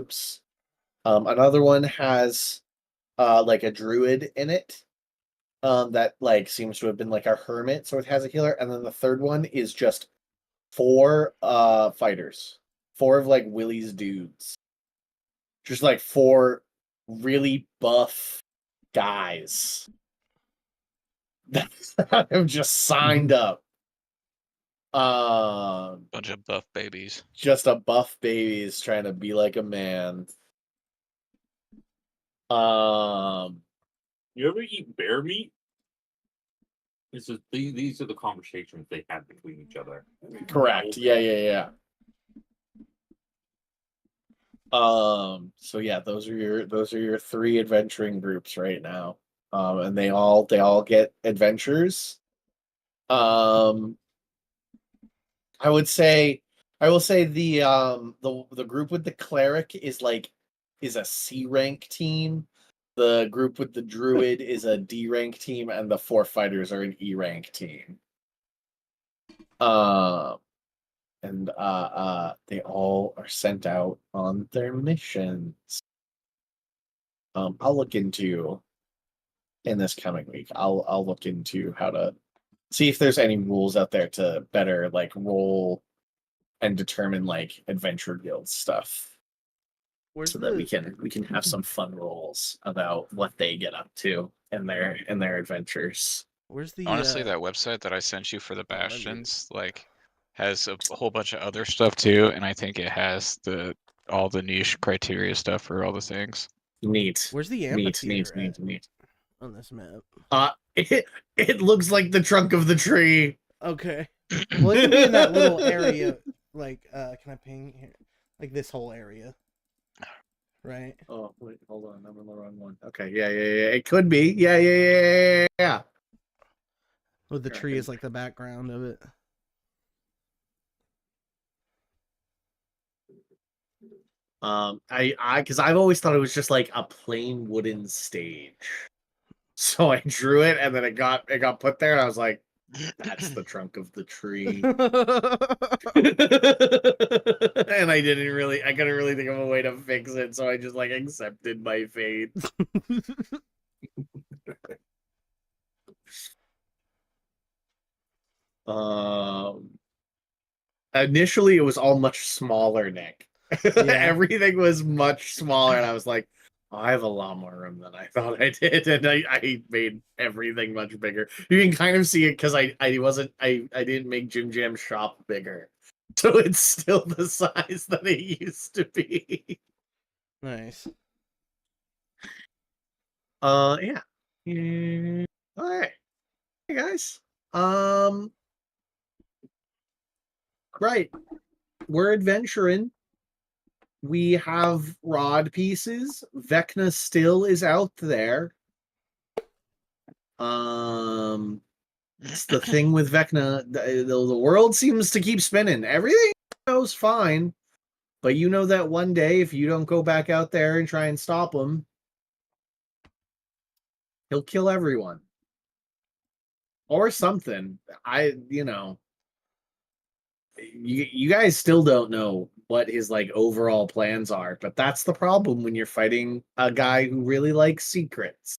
groups. Another one has like a druid in it. That like seems to have been like a hermit, so it has a healer. And then the third one is just 4 fighters. 4 of like Willie's dudes. Just like 4 really buff guys that have just signed up. Bunch of buff babies. Just a buff babies trying to be like a man. You ever eat bear meat? These are the conversations they had between each other. Correct. Yeah. So yeah, those are your 3 adventuring groups right now. And they all get adventures. I will say the group with the cleric is a C rank team. The group with the druid is a D rank team, and the 4 fighters are an E rank team. And they all are sent out on their missions. I'll look into in this coming week. I'll look into how to see if there's any rules out there to better like roll and determine like adventure guild stuff. That we can have some fun rolls about what they get up to in their adventures. Where's the Honestly, that website that I sent you for the bastions like has a whole bunch of other stuff too, and I think it has all the niche criteria stuff for all the things. Neat. Where's the amphitheater Neat. on this map? It looks like the trunk of the tree. Okay. Well, it can be in that little area. Like, can I ping here? Like this whole area. Right? Oh, wait, hold on. I'm on the wrong one. Okay, yeah. It could be. Yeah. Well, the tree is like the background of it. Because I've always thought it was just like a plain wooden stage. So I drew it, and then it got put there, and I was like, that's the trunk of the tree. And I couldn't really think of a way to fix it, so I just like accepted my fate. Initially it was all much smaller, Nick. Yeah. Everything was much smaller, and I was like, oh, I have a lot more room than I thought I did, and I made everything much bigger. You can kind of see it because I didn't make Jim Jam's shop bigger, so it's still the size that it used to be. Nice. Yeah. All right. Hey guys. Right. We're adventuring. We have rod pieces. Vecna still is out there. It's the thing with Vecna. The world seems to keep spinning. Everything goes fine, but you know that one day, if you don't go back out there and try and stop him, he'll kill everyone. Or something. You guys still don't know what his like overall plans are, but that's the problem when you're fighting a guy who really likes secrets,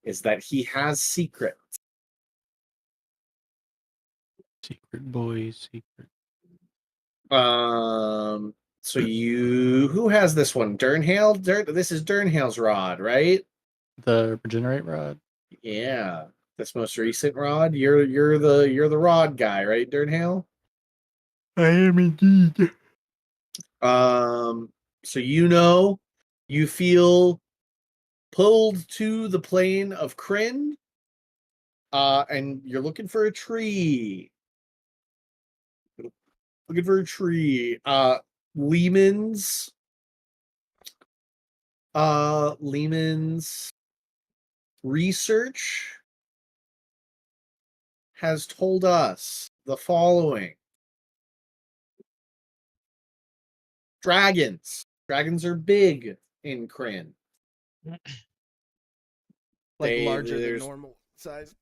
is that he has secrets. Secret boys, secret. So who has this one? Durnhale? This is Durnhale's rod, right? The regenerate rod. Yeah, this most recent rod. You're the rod guy, right, Durnhale? I am indeed. So you feel pulled to the plane of Kryn, and you're looking for a tree. Lehman's research has told us the following. Dragons are big in Kryn. Like larger than normal size.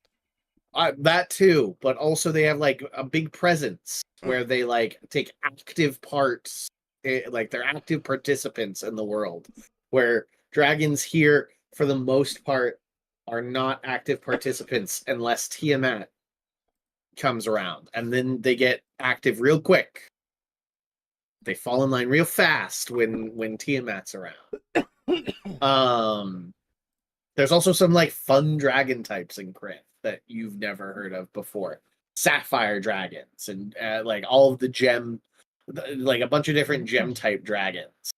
That too, but also they have like a big presence where they like take active parts like they're active participants in the world, where dragons here, for the most part, are not active participants unless Tiamat comes around, and then they get active real quick. They fall in line real fast when Tiamat's around. There's also some like fun dragon types in Crit that you've never heard of before. Sapphire dragons and like all of the gem, like a bunch of different gem type dragons.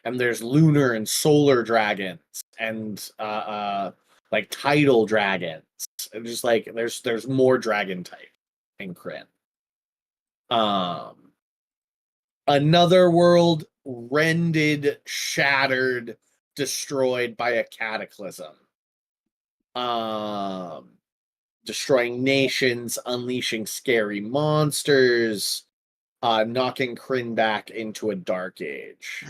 And there's lunar and solar dragons and like tidal dragons. And just like there's more dragon type in Crit. Another world rended, shattered, destroyed by a cataclysm. Destroying nations, unleashing scary monsters, knocking Kryn back into a dark age.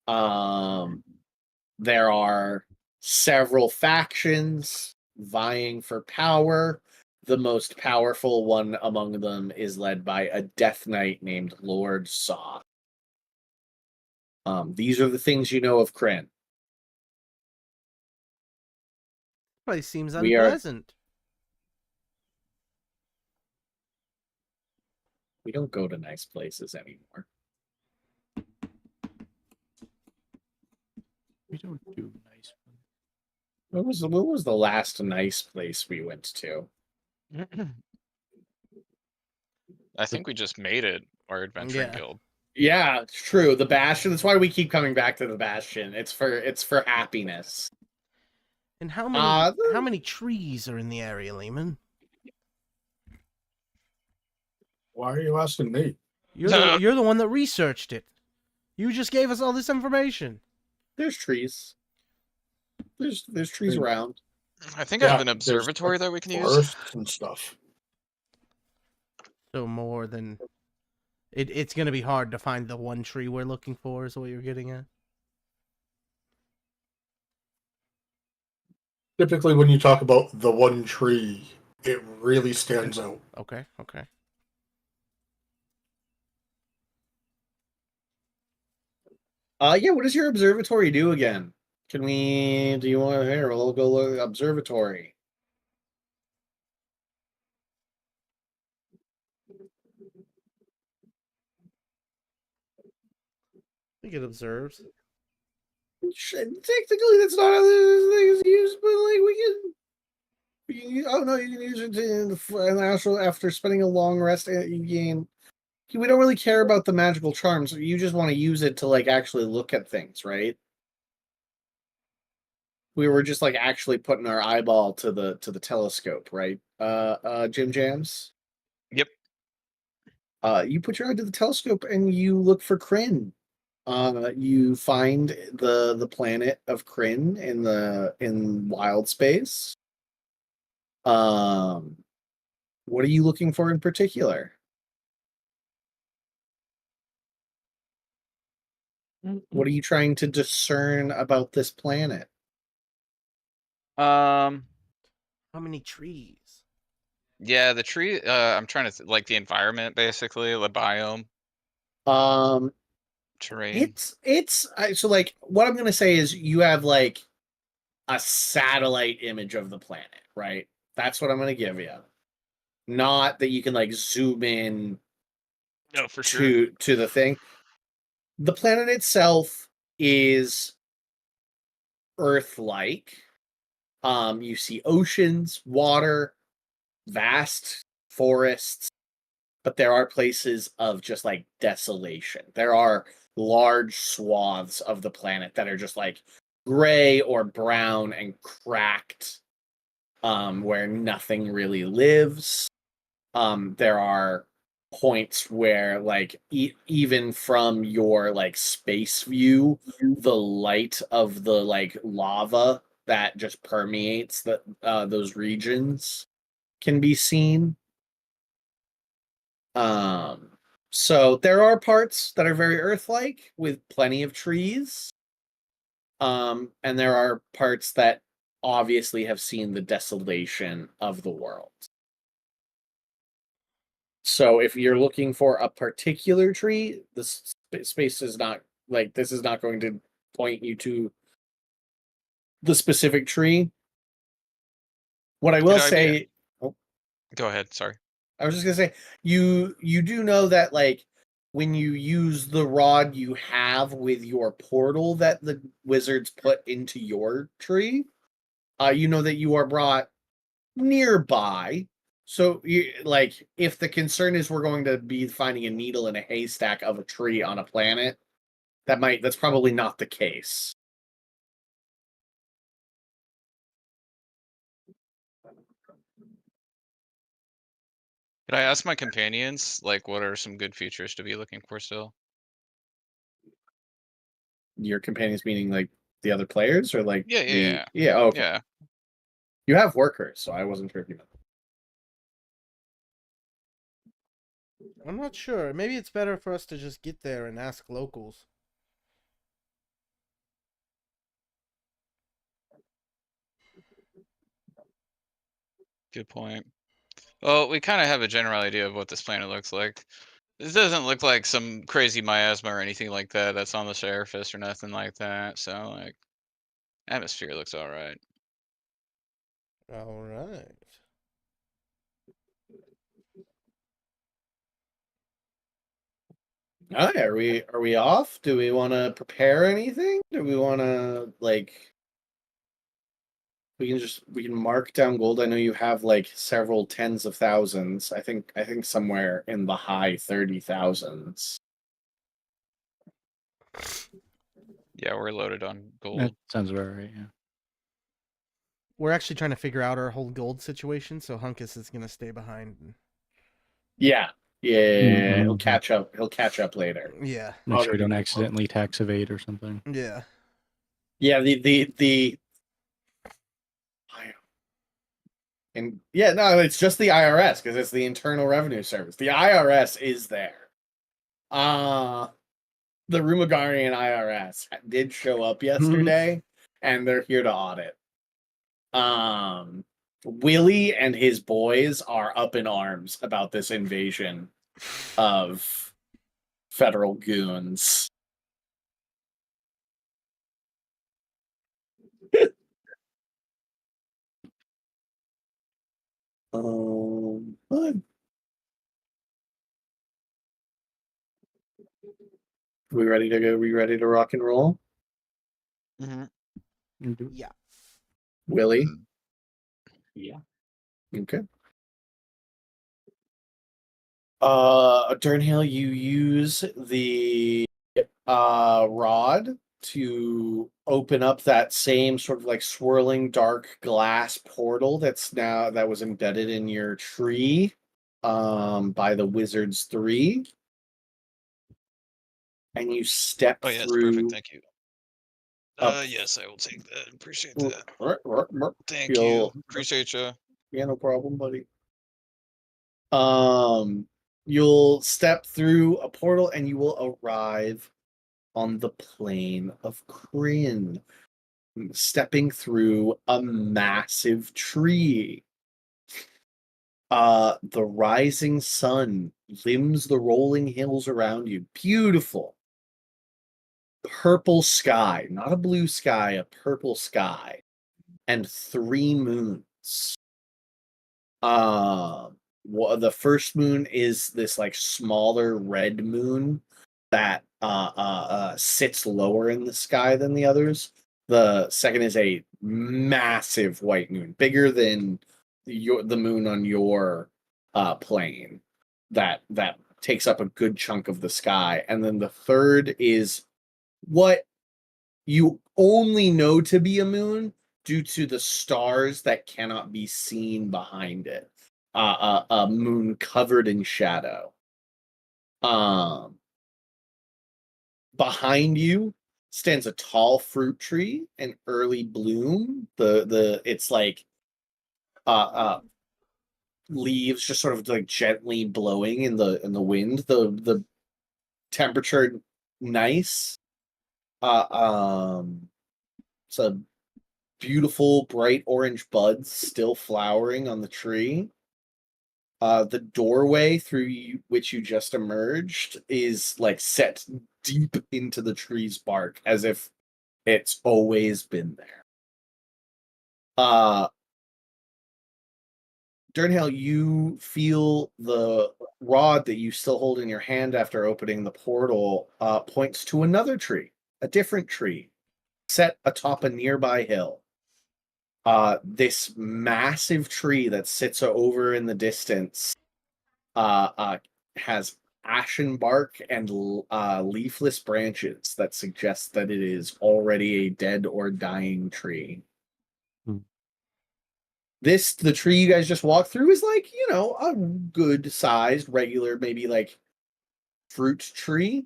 There are several factions vying for power. The most powerful one among them is led by a Death Knight named Lord Soth. These are the things you know of Kryn. Probably seems We are- unpleasant. We don't go to nice places anymore. We don't do nice ones. What was the last nice place we went to? I think we just made it our adventuring Yeah. guild. Yeah, it's true. The Bastion. That's why we keep coming back to the Bastion. It's for happiness. And how many trees are in the area, Lehman? Why are you asking me? You're the one that researched it. You just gave us all this information. There's trees. There's trees around. I think I have an there's, observatory that we can use. forests and stuff. So more than it's gonna be hard to find the one tree we're looking for, is what you're getting at. Typically, when you talk about the one tree, it really stands out. Okay. Yeah, what does your observatory do again? Do you want to hear? We'll go look at observatory. I think it observes. Technically, that's not how this thing is used, but like oh no, you can use it after spending a long rest. You gain. We don't really care about the magical charms. You just want to use it to like actually look at things, right? We were just like actually putting our eyeball to the telescope, right? Jim Jams. Yep. You put your eye to the telescope and you look for Kryn. You find the planet of Kryn in wild space. What are you looking for in particular? What are you trying to discern about this planet? How many trees? Yeah, the tree. I'm trying to like the environment, basically, the biome, terrain. So like what I'm gonna say is you have like a satellite image of the planet, right? That's what I'm gonna give you. Not that you can like zoom in No, for sure. to the thing. The planet itself is Earth-like. You see oceans, water, vast forests, but there are places of just like desolation. There are large swaths of the planet that are just like gray or brown and cracked, where nothing really lives. There are points where like even from your like space view, the light of the like lava that just permeates those regions can be seen. So there are parts that are very Earth-like with plenty of trees. And there are parts that obviously have seen the desolation of the world. So if you're looking for a particular tree, this space is not like this is not going to point you to the specific tree. What I will Good idea. say, oh, Go ahead. Sorry. I was just gonna say, you do know that like when you use the rod you have with your portal that the wizards put into your tree, you know that you are brought nearby. So you like if the concern is we're going to be finding a needle in a haystack of a tree on a planet, that's probably not the case. Could I ask my companions, like, what are some good features to be looking for still? Your companions meaning like the other players or like Yeah. yeah, okay. Yeah. You have workers, so I wasn't sure if you meant. I'm not sure. Maybe it's better for us to just get there and ask locals. Good point. Well, we kind of have a general idea of what this planet looks like. This doesn't look like some crazy miasma or anything like that that's on the surface or nothing like that. So, like, atmosphere looks all right. All right. All right, are we off? Do we want to prepare anything? Do we want to like we can mark down gold. I know you have like several tens of thousands. I think somewhere in the high 30,000s. Yeah, we're loaded on That gold. sounds about right. Yeah. We're actually trying to figure out our whole gold situation, so Hunkus is gonna stay behind. Yeah. Yeah, he'll Mhm. catch up. He'll catch up later. Yeah. Make Oh, sure we they don't do. accidentally tax evade or something. Yeah. Yeah, the and yeah, no, it's just the IRS because it's the Internal Revenue Service. The IRS is there. The Rumagarian IRS did show up yesterday, and they're here to audit. Willie and his boys are up in arms about this invasion of federal goons. But we ready to go? We ready to rock and roll? Mm-hmm. Yeah. Willie? Yeah. Okay. Durnhill, you use the rod to open up that same sort of like swirling dark glass portal that was embedded in your tree by the Wizards 3. And you step Oh, yeah, it's through perfect. Thank you. up Yes, I will take that. Appreciate r- that. Thank you. you'll Appreciate you. yeah, no problem, buddy. You'll step through a portal and you will arrive on the plane of Kryn, stepping through a massive tree. The rising sun limbs the rolling hills around you. Beautiful. Purple sky, not a blue sky, a purple sky, and 3 moons. The first moon is this like smaller red moon that sits lower in the sky than the others. The second is a massive white moon, bigger than the moon on your plane. That takes up a good chunk of the sky, and then the third is what you only know to be a moon due to the stars that cannot be seen behind it. A moon covered in shadow. Behind you stands a tall fruit tree in early bloom. It's like leaves just sort of like gently blowing in the wind. The temperature nice. It's a beautiful bright orange buds still flowering on the tree. The doorway which you just emerged is like set deep into the tree's bark, as if it's always been there. Durnhill, you feel the rod that you still hold in your hand after opening the portal points to another tree, a different tree, set atop a nearby hill. This massive tree that sits over in the distance has ashen bark and leafless branches that suggest that it is already a dead or dying tree. The tree you guys just walked through is like, a good sized, regular, maybe like fruit tree,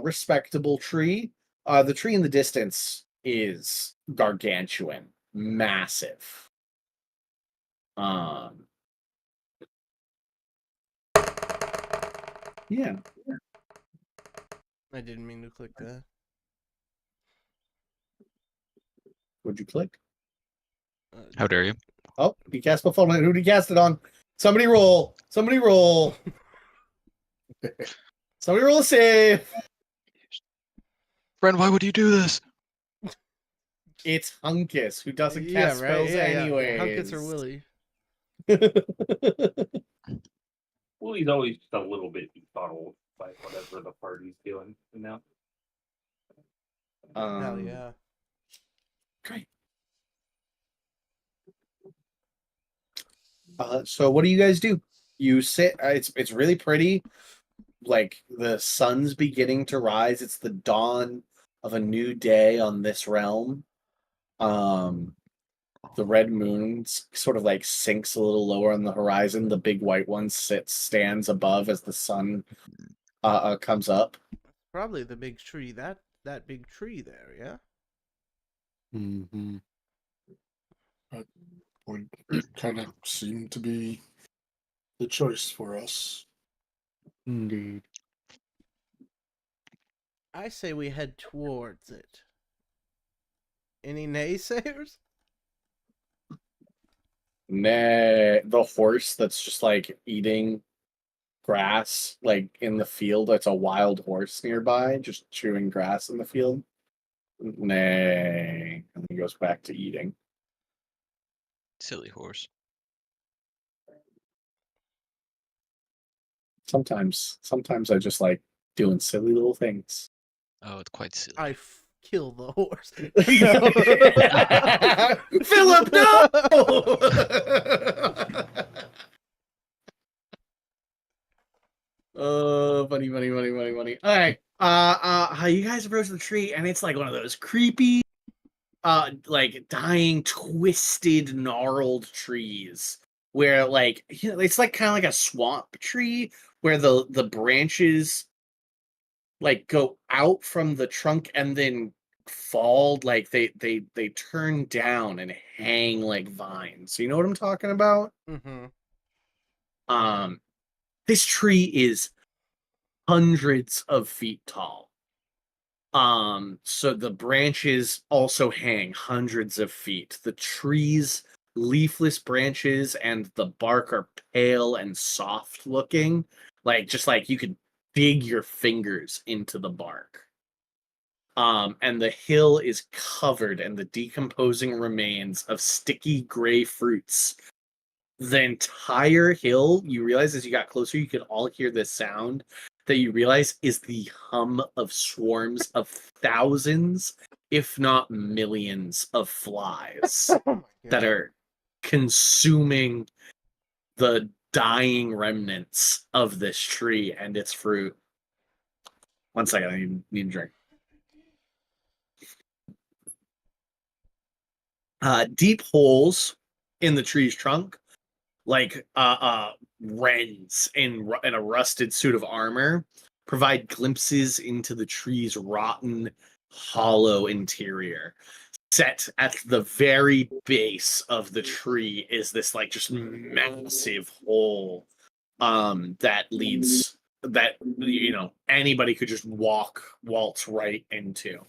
respectable tree. The tree in the distance is gargantuan, massive. Yeah. I didn't mean to click that. Would you click? How dare you? Oh, he cast fulfillment. Who did he cast it on? Somebody roll. Somebody roll. Somebody roll a save. Friend, why would you do this? It's Hunkus, who doesn't Yeah, cast right. spells Yeah, anyway. Hunkus or Willy. Well, he's always just a little bit befuddled by whatever the party's doing, you know? Hell yeah. Great. So what do you guys do? You sit. It's really pretty. Like the sun's beginning to rise. It's the dawn of a new day on this realm. The red moon sort of like sinks a little lower on the horizon. The big white one stands above as the sun comes up. Probably the big tree. That big tree there, yeah? Mm-hmm. Would kind of seem to be the choice for us. Indeed. I say we head towards it. Any naysayers? Nah, the horse that's just like eating grass, like in the field. It's a wild horse nearby, just chewing grass in the field. Nay, and he goes back to eating. Silly horse. Sometimes I just like doing silly little things. Oh, it's quite silly. I kill the horse. Philip, no! Oh, funny. All right. How you guys approach the tree, and it's like one of those creepy, like dying, twisted, gnarled trees where, like, it's like kind of like a swamp tree where the branches like go out from the trunk and then fall, like they turn down and hang like vines. You know what I'm talking about? Mm-hmm. This tree is hundreds of feet tall. So the branches also hang hundreds of feet. The tree's leafless branches and the bark are pale and soft looking, just like you could dig your fingers into the bark. And the hill is covered in the decomposing remains of sticky gray fruits. The entire hill, you realize as you got closer, you could all hear this sound that you realize is the hum of swarms of thousands, if not millions, of flies Oh my that God. are consuming the dying remnants of this tree and its fruit. 1 second, I need a drink. Deep holes in the tree's trunk, like wrens in a rusted suit of armor, provide glimpses into the tree's rotten, hollow interior. Set at the very base of the tree is this like just massive hole that leads that anybody could just waltz right into.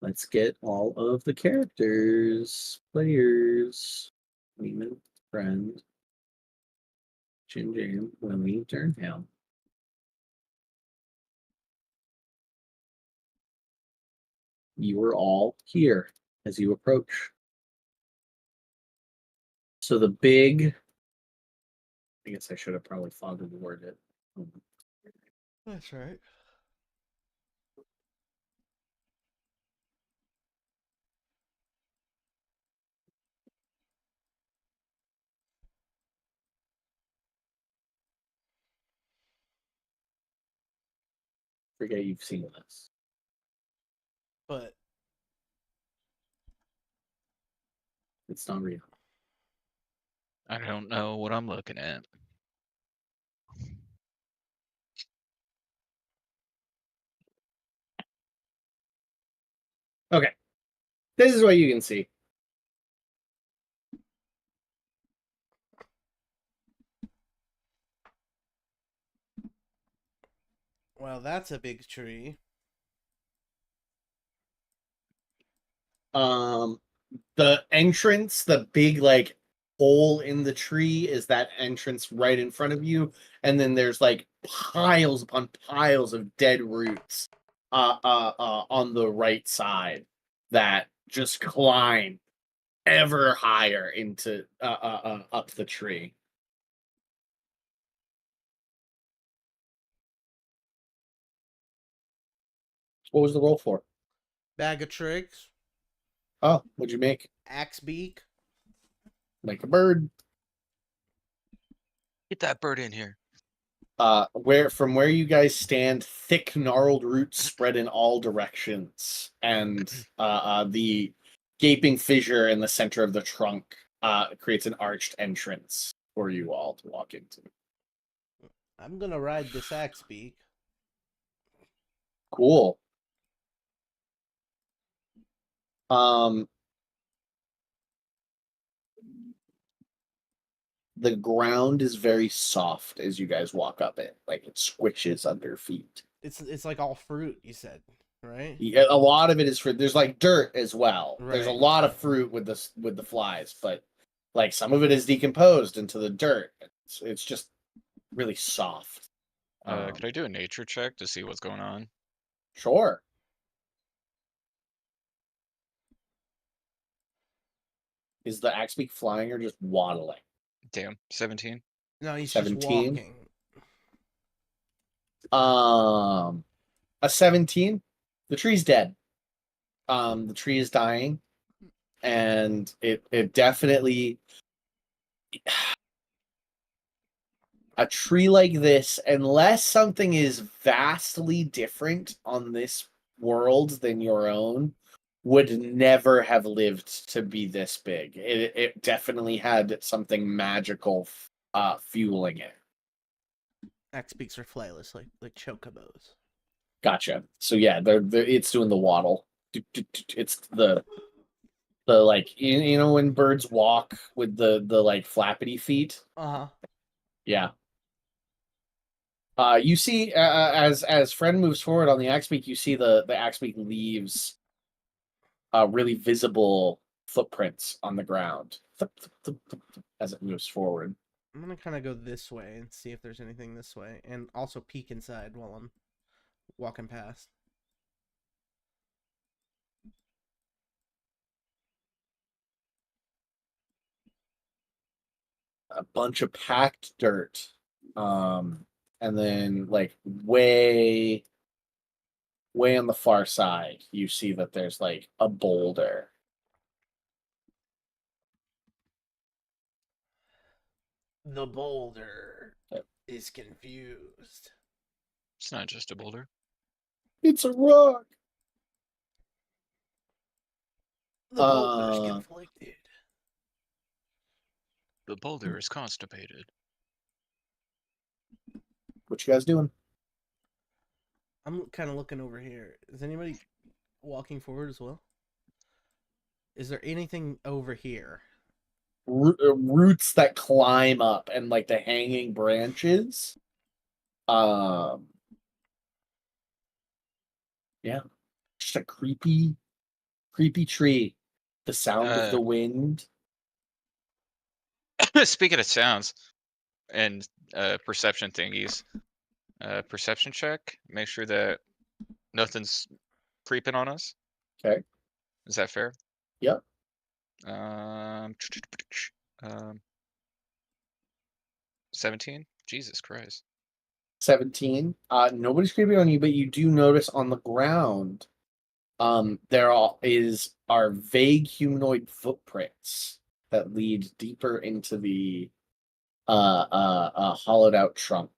Let's get all of the characters, players, Lehman, friend, Jim, Willie, Turnham. You are all here as you approach. So the big, I guess I should have probably fogged the word it. That's right. Forget you've seen this. But It's not real. I don't know what I'm looking at. Okay. This is what you can see. well, that's a big tree. The entrance, the big like hole in the tree is that entrance right in front of you, and then there's like piles upon piles of dead roots on the right side that just climb ever higher into up the tree. What was the roll for? Bag of tricks. Oh, what'd you make? Axe beak. Make a bird. Get that bird in here. Where you guys stand, thick gnarled roots spread in all directions, and the gaping fissure in the center of the trunk creates an arched entrance for you all to walk into. I'm gonna ride this axe beak. Cool. Um, the ground is very soft as you guys walk up it, like it squishes under feet. It's like all fruit, you said, right? Yeah, a lot of it is fruit. There's like dirt as well. There's a Right. lot of fruit with the flies, but like some of it is decomposed into the dirt. It's just really soft. Could I do a nature check to see what's going on? Sure. Is the axe beak flying or just waddling? Damn, 17. No, he's 17? just walking. A 17. The tree's dead. The tree is dying, and it definitely a tree like this, unless something is vastly different on this world than your own, would never have lived to be this big. It definitely had something magical fueling it. Axe beaks are flightless, like chocobos. Gotcha. So yeah, they're it's doing the waddle. It's the like you know when birds walk with the like flappity feet. Uh-huh. Yeah. You see, as friend moves forward on the axe beak, you see the axe beak leaves really visible footprints on the ground as it moves forward. I'm gonna kind of go this way and see if there's anything this way, and also peek inside while I'm walking past. A bunch of packed dirt, and then like way on the far side, you see that there's like a boulder. The boulder is confused. It's not just a boulder. It's a rock. The boulder's conflicted. The boulder is constipated. What you guys doing? I'm kind of looking over here. Is anybody walking forward as well? Is there anything over here? Roots that climb up and like the hanging branches. Yeah, just a creepy Creepy tree. The sound of the wind. Speaking of sounds and perception thingies, perception check. Make sure that nothing's creeping on us. Okay. Is that fair? Yep. Um, 17. Jesus Christ. 17. Nobody's creeping on you, but you do notice on the ground, there are vague humanoid footprints that lead deeper into the hollowed out trunk.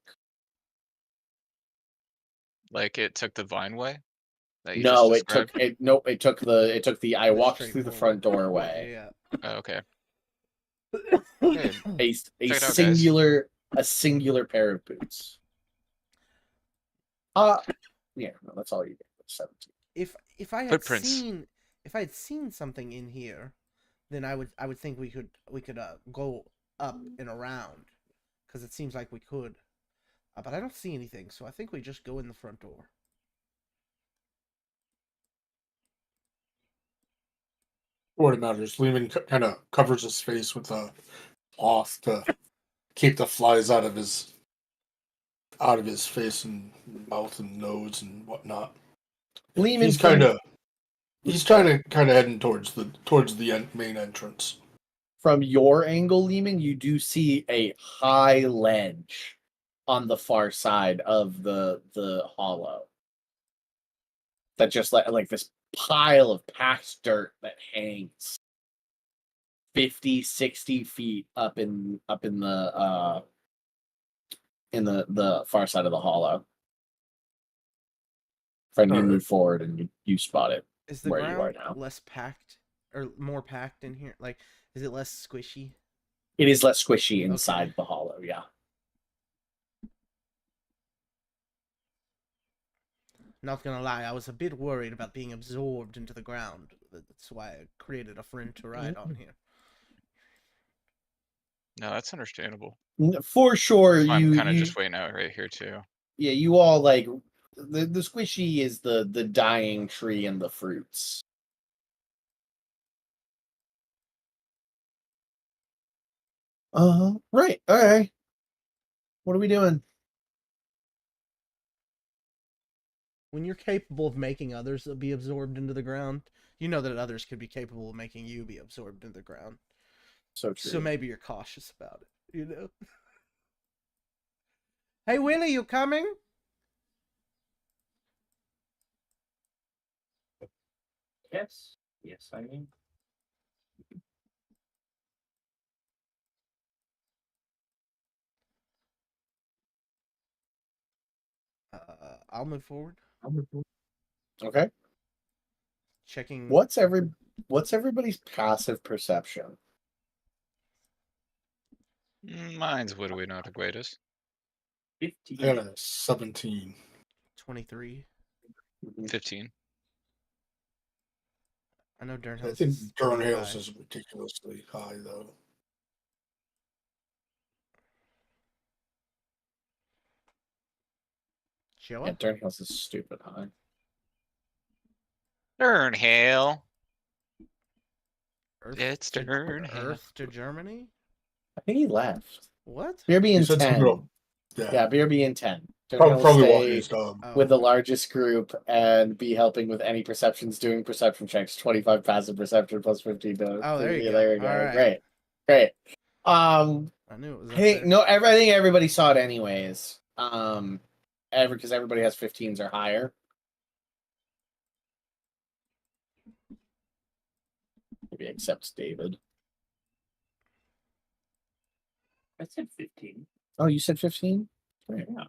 Like it took the vine way that you No, just it took described. it. Nope, it took the. I walked through the front Straightforward. doorway. Yeah. Oh, okay. Yeah. A Check it out, guys. singular pair of boots. Yeah, no, that's all you get. 17. If I had Footprints. seen something in here, then I would think we could go up and around, because it seems like we could. But I don't see anything, so I think we just go in the front door. What it matters. Lehman kind of covers his face with a cloth to keep the flies out of his face and mouth and nose and whatnot. Lehman, He's kind of heading towards the main entrance. from your angle, Lehman, you do see a high ledge on the far side of the hollow. That just like this pile of packed dirt that hangs 50, 60 feet up in the far side of the hollow. Friend, you move forward and you spot it. Is the Where you are ground now. less packed or more packed in here? Like, is it less squishy? It is less squishy inside the hollow, yeah. Not gonna lie, I was a bit worried about being absorbed into the ground. That's why I created a friend to ride on here. No, that's understandable. For sure, I'm kind of you just waiting out right here too. yeah, you all like the squishy is the dying tree and the fruits. Right. All right. What are we doing? When you're capable of making others be absorbed into the ground, you know that others could be capable of making you be absorbed into the ground. So true. So maybe you're cautious about it, you know? Hey, Willie, you coming? Yes. Yes, I mean. I'll move forward. Okay. Checking. What's everybody's passive perception? Mine's what do we know the greatest? 15. I got a 17. 23. 15. I know I Durnhouse think is Durnhouse 25. is ridiculously high, though. Joa? Yeah, Durnhouse is stupid high. Durnhale. Earth It's to, Durnhale. Earth to Germany? I think he left. What? BRB He in said 10. something. Yeah, BRB in 10. probably Durnhill walking stay his dog. Oh, with the largest group and be helping with any perceptions, doing perception checks. 25 passive perception plus 15 to. Oh, there you go. There you go. All right. Great. Great. I knew it was up there. No, I think everybody saw it anyways. Because everybody has 15s or higher. Maybe except David. I said 15. Oh, you said 15? Right. Yeah.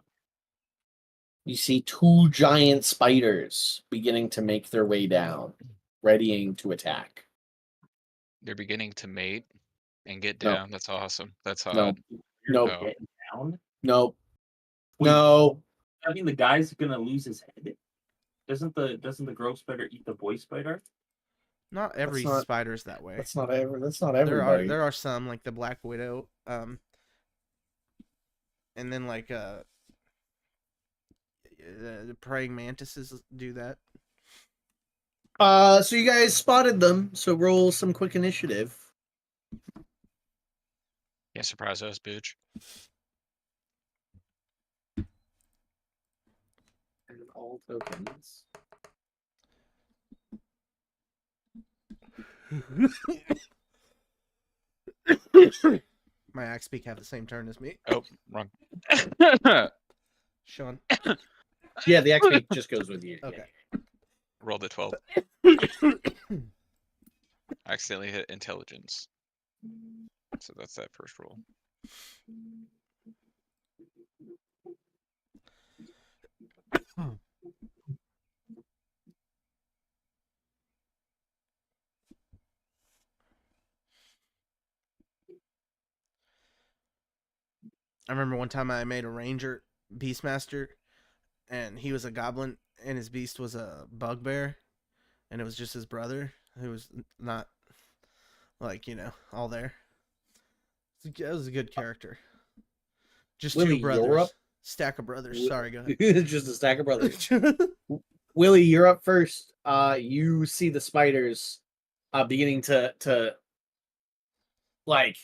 You see two giant spiders beginning to make their way down, readying to attack. They're beginning to mate and get No. down. That's awesome. That's hot. No. You're Nope. getting down. Nope. Wait. No. I mean, the guy's gonna lose his head. Doesn't the girl spider eat the boy spider? Not every not- spider's that way. That's not everybody. There are some, like the Black Widow, and then like the praying mantises do that. So you guys spotted them. So roll some quick initiative. Can't surprise us, bitch. And all tokens. My axe speak have the same turn as me. Oh, wrong. Sean. Yeah, the XP just goes with you. Okay. Rolled a 12. Accidentally hit intelligence. So that's that first roll. I remember one time I made a ranger beastmaster, and he was a goblin, and his beast was a bugbear, and it was just his brother who was not, like, all there. It was a good character. Just Willie, two brothers. you're up. Stack of brothers. Sorry, go ahead. Just a stack of brothers. Willie, you're up first. You see the spiders beginning to like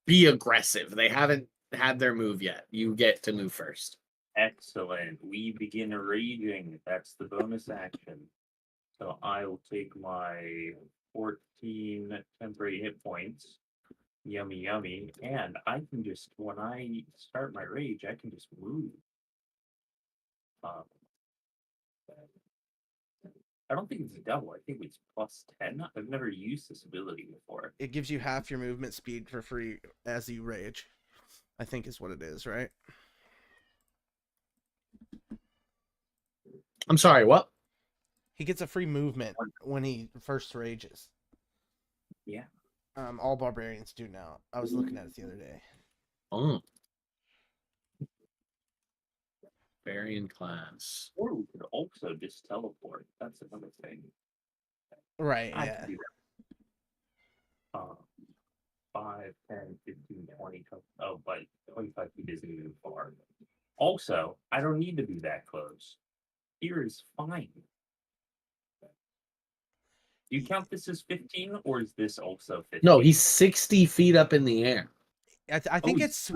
be aggressive. They haven't had their move yet. You get to move first. Excellent. We begin raging. That's the bonus action. So I will take my 14 temporary hit points. Yummy, yummy. And I can just, when I start my rage, I can just move. I don't think it's a double. I think it's plus 10. I've never used this ability before. It gives you half your movement speed for free as you rage, I think is what it is, right? I'm sorry, what? He gets a free movement when he first rages. Yeah. All barbarians do now. I was looking at it the other day. Oh. Variant class. Or we could also just teleport. That's another thing. Right, I yeah. can do that. 5, 10, 15, 20. Oh, but 25 feet isn't even far. Also, I don't need to be that close. Here is fine. Do you count this as 15, or is this also 15? No, he's 60 feet up in the air. I think it's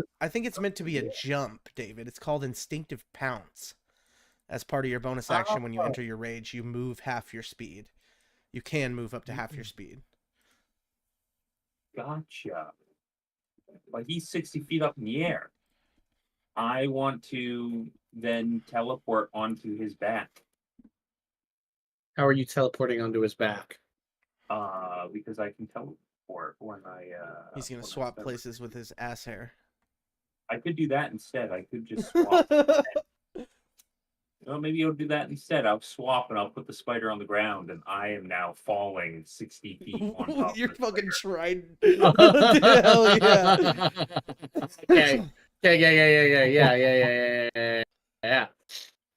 meant to be a jump, David. It's called instinctive pounce. As part of your bonus action, when you enter your rage, you move half your speed. You can move up to half your speed. Gotcha. But he's 60 feet up in the air. I want to then teleport onto his back. How are you teleporting onto his back? Because I can teleport when I. He's gonna when I swap spend- places with his ass hair. I could do that instead. I could just swap. Well, maybe I'll do that instead. I'll swap and I'll put the spider on the ground, and I am now falling 60 feet on top. You're of the fucking spider. trying. Hell yeah. Okay. Yeah.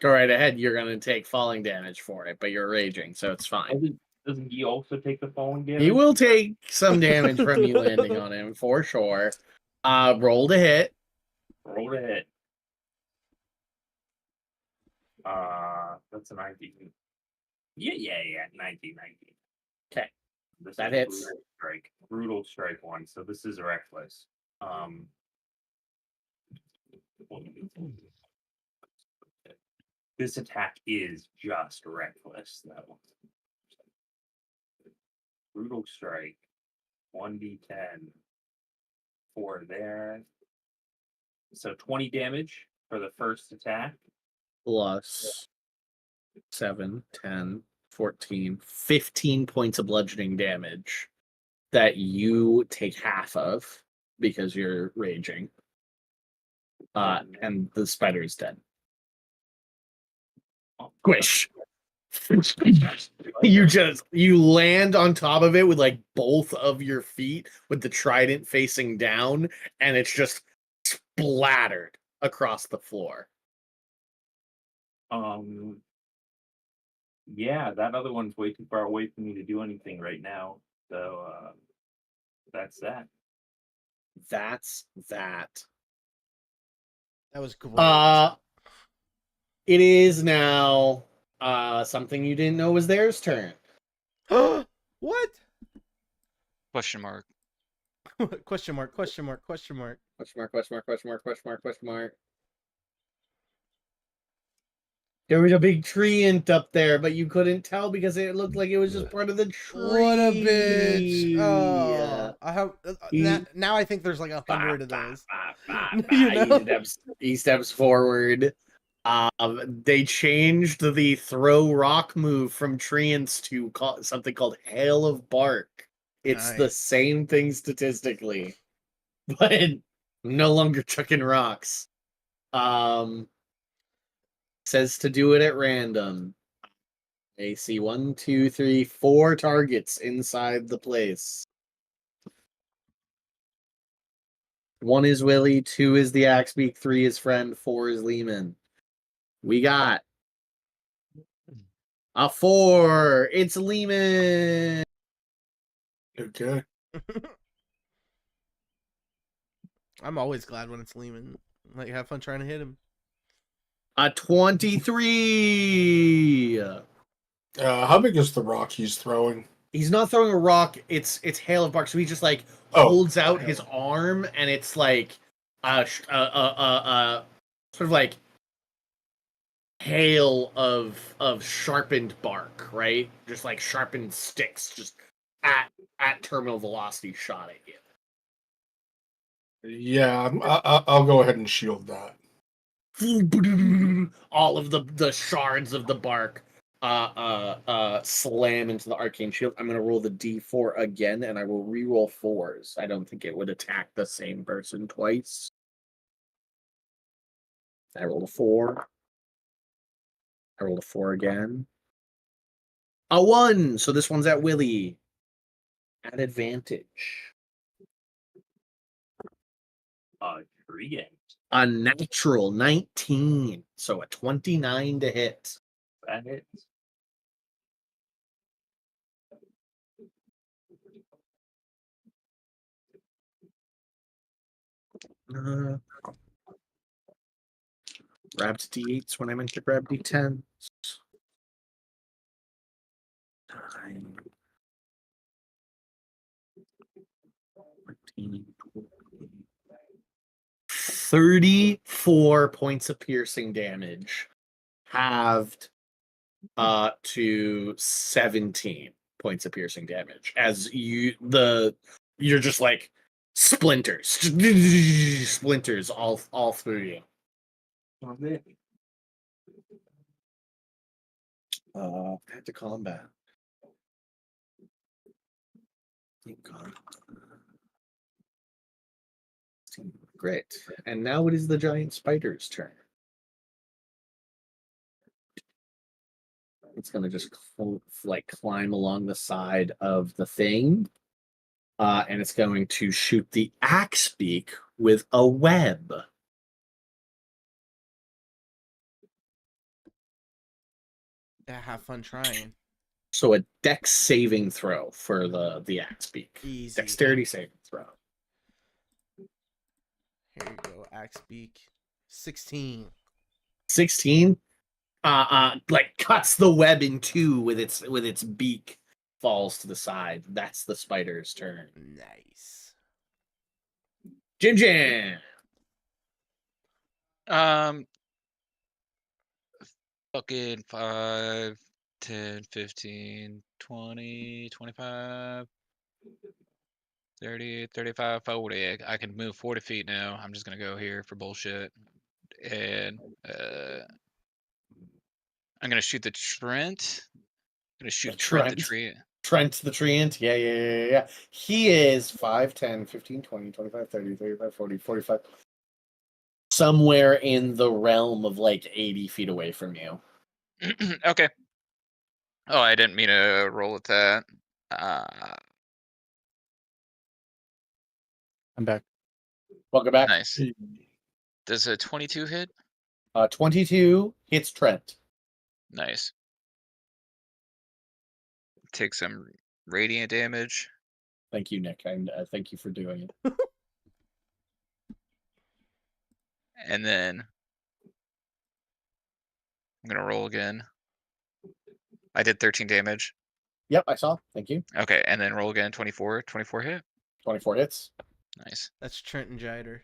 Go right ahead. You're gonna take falling damage for it, but you're raging, so it's fine. Doesn't he also take the falling damage? He will take some damage from you landing on him for sure. Roll to hit. Roll to hit. That's a 19. Yeah. 19. Okay. This That is hits. Brutal strike. Brutal strike one. So this is reckless. This attack is just reckless, though. Brutal strike. 1d10 for there. So 20 damage for the first attack. Plus 7, 10, 14, 15 points of bludgeoning damage that you take half of because you're raging. And the spider is dead. Squish. You land on top of it with like both of your feet with the trident facing down, and it's just splattered across the floor. Yeah, that other one's way too far away for me to do anything right now. So that's that. That's that. That was great. It is now something you didn't know was theirs turn. What? Question mark. Question mark, question mark, question mark. Question mark, question mark, question mark, question mark, question mark. There was a big treant up there, but you couldn't tell because it looked like it was just part of the tree. What a bitch! Oh, I have He- now. I think there's like 100 of those. You You know? He steps forward. They changed the throw rock move from treants to something called hail of bark. It's the Nice. same thing statistically, but no longer chucking rocks. Says to do it at random. I see 1, 2, 3, 4 targets inside the place. 1 is Willie, 2 is the Axebeak, 3 is Friend, 4 is Lehman. We got a 4. It's Lehman. Okay. I'm always glad when it's Lehman. Like, have fun trying to hit him. A 23. How big is the rock he's throwing? He's not throwing a rock. It's hail of bark. So he just like Oh, holds out hail. his arm, and it's like sort of like hail of sharpened bark, right? Just like sharpened sticks, just at terminal velocity, shot at you. Yeah, I'll go ahead and shield that. All of the shards of the bark slam into the arcane shield. I'm gonna roll the d4 again, and I will re-roll 4s. I don't think it would attack the same person twice. I rolled a 4. I rolled a 4 again. A 1. So this one's at Willie. At advantage. Treant. A natural 19. So a 29 to hit. That hits. Grabbed d8s when I meant to grab d10s. 9, 14, 20. 34 points of piercing damage, halved to 17 points of piercing damage as you're just like splinters splinters all through you. Back to combat. Thank God. Great. And now it is the giant spider's turn. It's gonna just like climb along the side of the thing. And it's going to shoot the axe beak with a web. Yeah, have fun trying. So a dex saving throw for the axe beak. Easy. Dexterity saving throw. Here you go, axe beak. 16. 16. Like cuts the web in two with its beak, falls to the side. That's the spider's turn. Nice. Jin. Fucking 5, 10, 15, 20, 25, 30, 35, 40. I can move 40 feet now. I'm just gonna go here for bullshit. And I'm gonna shoot the Trent. I'm gonna shoot Trent the tree. Trent the treant. Yeah. He is 5, 10, 15, 20, 25, 30, 35, 40, 45. Somewhere in the realm of like 80 feet away from you. Okay. Oh, I didn't mean to roll at that. I'm back. Welcome back. Nice. Does a 22 hit? 22 hits Trent. Nice. Take some radiant damage. Thank you, Nick, and thank you for doing it. And then I'm gonna roll again. I did 13 damage. Yep, I saw. Thank you. Okay, and then roll again. 24 hit. 24 hits. Nice. That's Trent and Jider.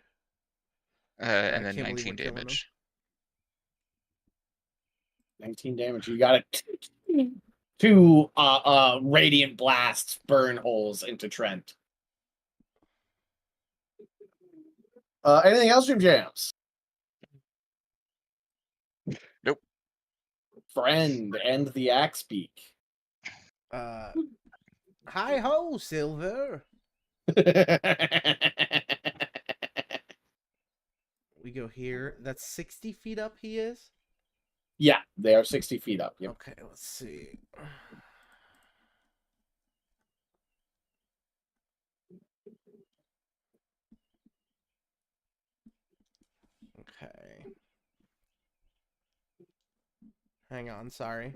And I then can't believe 19 we're killing him. damage. 19 damage. You got it. Two radiant blasts burn holes into Trent. Anything else, Jim Jams? Nope. Friend, end the axe beak. Hi ho, Silver. We go here. That's 60 feet up. He is. Yeah, they are 60 feet up. Yep. Okay, let's see. Okay. Hang on, sorry.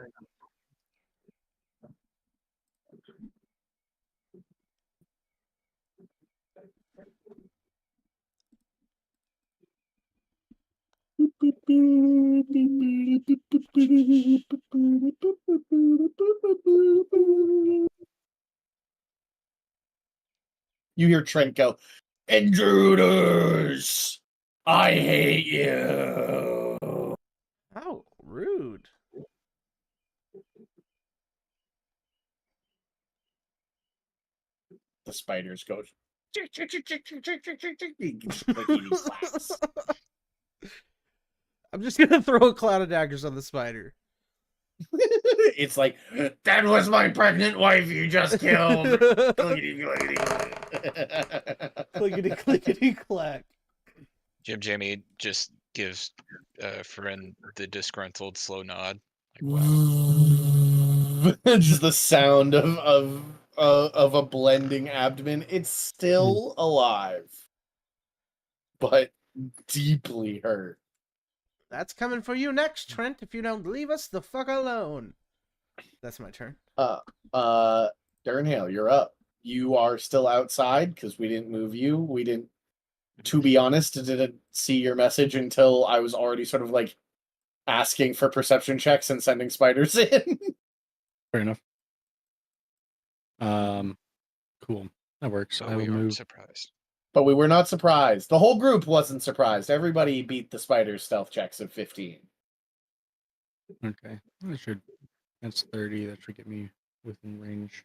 You hear Trent go, "Intruders! I hate you!" Oh, rude. The spiders go, clickety clacks. I'm just gonna throw a cloud of daggers on the spider. It's like, that was my pregnant wife you just killed. Clickety, clickety. Clickety clickety clack. Jim Jamie just gives Friend the disgruntled slow nod. Like, wow. Just the sound of a blending abdomen. It's still alive, but deeply hurt. That's coming for you next, Trent, if you don't leave us the fuck alone. That's my turn. Durnhale, you're up. You are still outside because we didn't move you. We didn't, to be honest, didn't see your message until I was already sort of like asking for perception checks and sending spiders in. Fair enough. Cool. That works. So I will we aren't move. surprised. But we were not surprised. The whole group wasn't surprised. Everybody beat the spider's stealth checks of 15. Okay. That's 30. That should get me within range.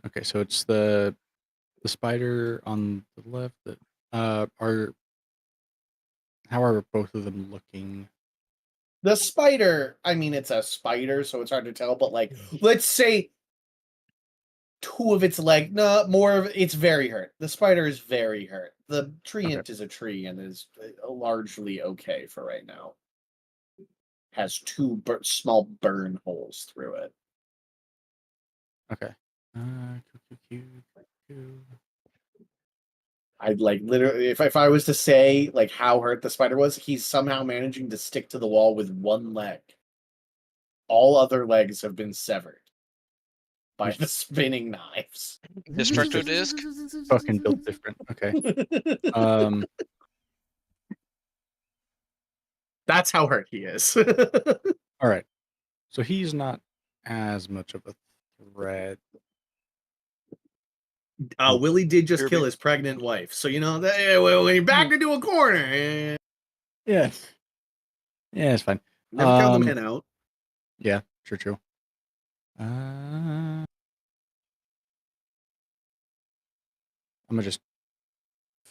Okay, so it's the spider on the left that are how are both of them looking? The spider, I mean, it's a spider, so it's hard to tell, but like, let's say two of its leg, no, more of it's very hurt. The spider is very hurt. The treant is a tree and is largely okay for right now. Has two small burn holes through it. Okay. I'd like literally, if I was to say like how hurt the spider was, he's somehow managing to stick to the wall with one leg. All other legs have been severed by the spinning knives. Destructo disc. Fucking built different. Okay. That's how hurt he is. All right. So he's not as much of a threat. Willie did just Kirby. kill his pregnant wife, so you know when you're back into a corner. Yeah. Yeah, it's fine. Never count the man out. Yeah, true. I'm gonna just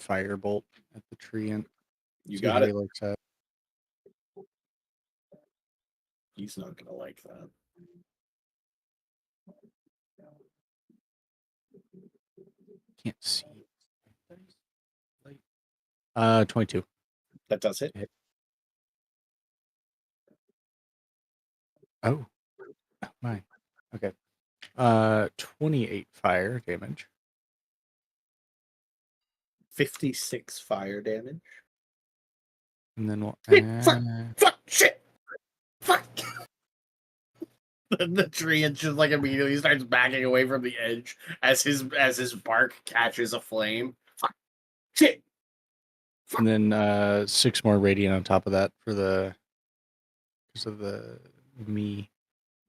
firebolt at the tree and You see got how it. he looks at. He's not gonna like that. Can't see. 22. That does it. Oh my. Okay. 28 fire damage. 56 fire damage. And then we'll Fuck, shit, fuck. The tree and just like immediately starts backing away from the edge as his bark catches a flame. Fuck, shit, And then 6 more radiant on top of that for the because of the me.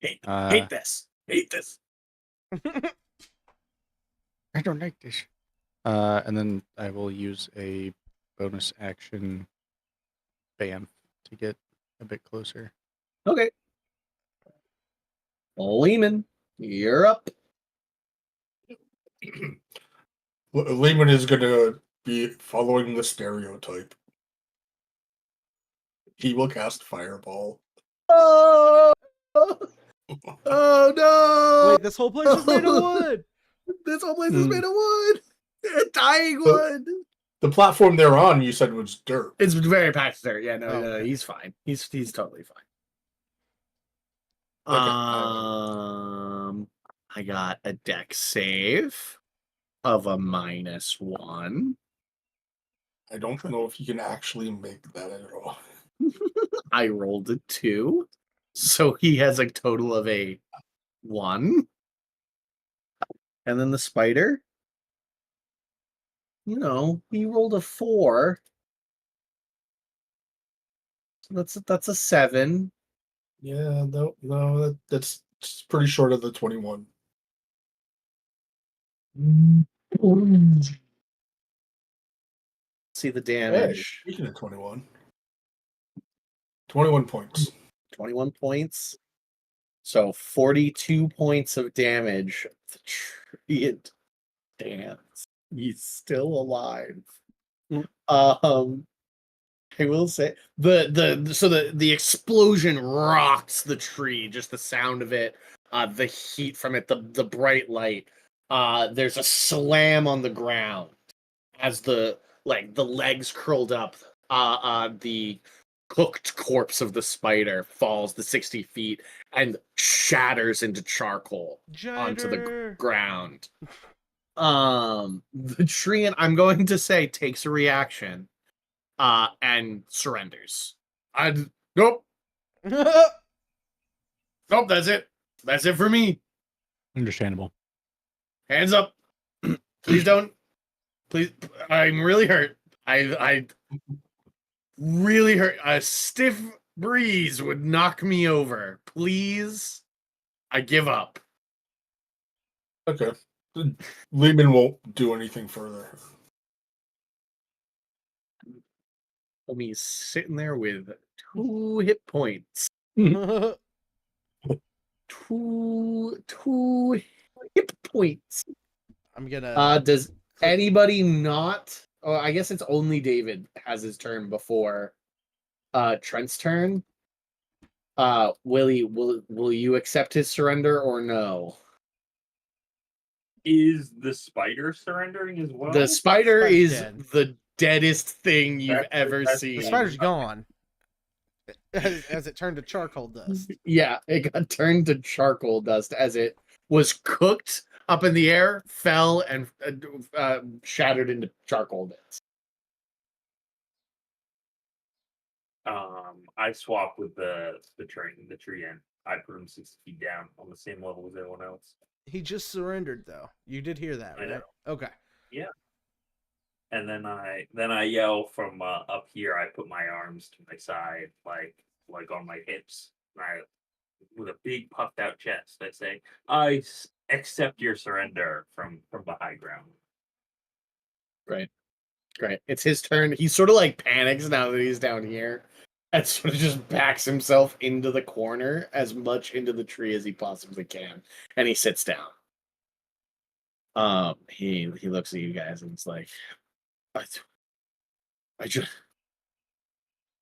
Hate this. Hate this. I don't like this. And then I will use a bonus action bam to get a bit closer. Okay. Lehman, you're up. Lehman is going to be following the stereotype. He will cast Fireball. Oh, oh no! Wait, this whole place is made of wood. This whole place is made of wood. Dying So- wood. The platform they're on, you said, was dirt. It's very packed there. Yeah, no, Oh, no, okay. he's fine. He's totally fine. Okay. I got a deck save of a -1. I don't know if you can actually make that at all. I rolled a 2, so he has a total of a 1. And then the spider, he rolled a 4. So that's a 7. Yeah, no, that's pretty short of the 21. See the Hey, damage. speaking of 21. 21 points. 21 points. So 42 points of damage. The tree dance. He's still alive. I will say the explosion rocks the tree, just the sound of it, the heat from it, the bright light. There's a slam on the ground as the legs curled up. The cooked corpse of the spider falls the 60 feet and shatters into charcoal onto the ground. The tree, and I'm going to say, takes a reaction and surrenders. Nope, nope, that's it. That's it for me. Understandable. Hands up. Please don't. Please, I'm really hurt. I really hurt. A stiff breeze would knock me over. Please, I give up. Okay. Lehman won't do anything further. He's sitting there with 2 hit points. Two hit points. I'm gonna. Does anybody not? Oh, I guess it's only David has his turn before Trent's turn. Willie, will you accept his surrender or no? Is the spider surrendering as well? The spider Spider's is dead. the deadest thing you've ever that's seen. The spider's gone. As it turned to charcoal dust. Yeah, it got turned to charcoal dust as it was cooked up in the air, fell, and shattered into charcoal bits. I swapped with the tree end. I put him 60 feet down on the same level as everyone else. He just surrendered, though. You did hear that, I right? know. Okay. Yeah. And then I yell from up here. I put my arms to my side, like on my hips. And I, with a big puffed out chest, I say, "I accept your surrender from the high ground." Great. It's his turn. He sort of panics now that he's down here, and sort of just backs himself into the corner as much into the tree as he possibly can, and he sits down. He looks at you guys and it's like, I just,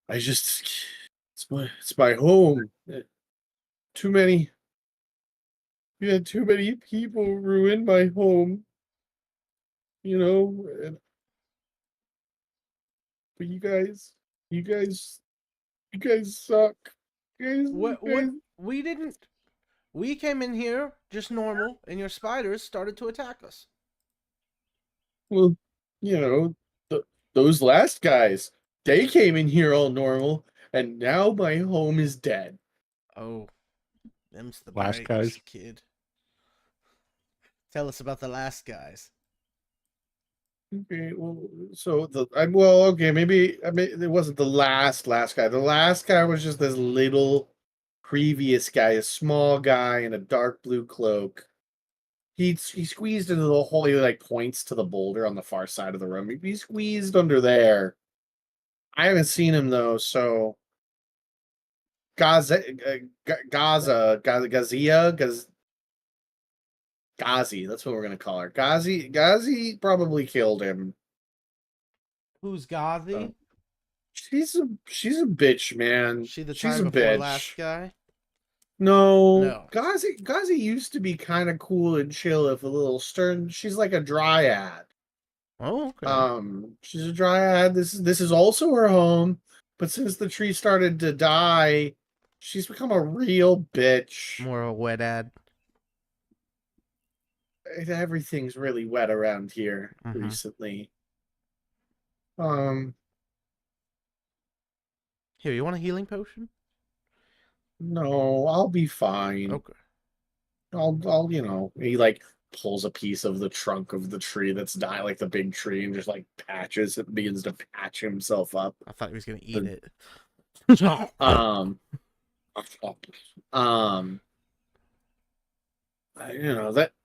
it's my home. Too many, you had too many people ruin my home. But you guys suck. What? We didn't. We came in here just normal, and your spiders started to attack us. Well, those last guys, they came in here all normal, and now my home is dead. Oh, them's the Last breaks, guys? kid. Tell us about the last guys. Okay, well, so well, okay, maybe it wasn't the last guy. The last guy was just this little previous guy, a small guy in a dark blue cloak. He squeezed into the hole. He like points to the boulder on the far side of the room. He squeezed under there. I haven't seen him though, so Gazi, that's what we're gonna call her. Gazi probably killed him. Who's Gazi? She's a bitch, man. She the She's time a before bitch. last guy? No, No. Gazi used to be kind of cool and chill, if a little stern. She's like a dryad. Oh, okay. She's a dryad. This is also her home, but since the tree started to die, she's become a real bitch. More of a wet ad. Everything's really wet around here recently. Here, you want a healing potion? No, I'll be fine. Okay. I'll he like pulls a piece of the trunk of the tree that's dying, like the big tree, and just like patches it, begins to patch himself up. I thought he was gonna eat it.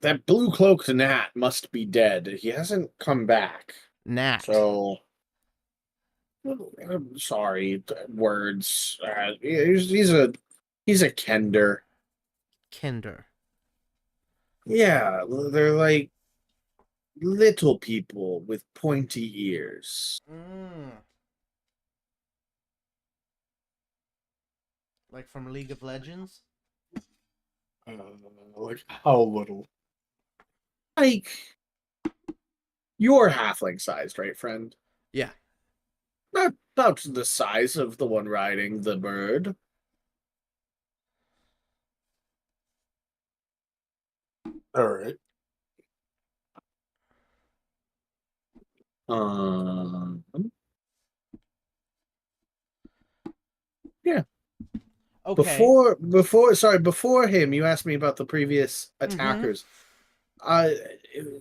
That blue cloaked gnat must be dead. He hasn't come back. Nat. So I'm sorry, words. He's a kender. Kender. Yeah, they're like little people with pointy ears. Like from League of Legends? Like how little? Like you're halfling sized, right, friend? Yeah. About the size of the one riding the bird. All right. Yeah. Okay. Before him, you asked me about the previous attackers.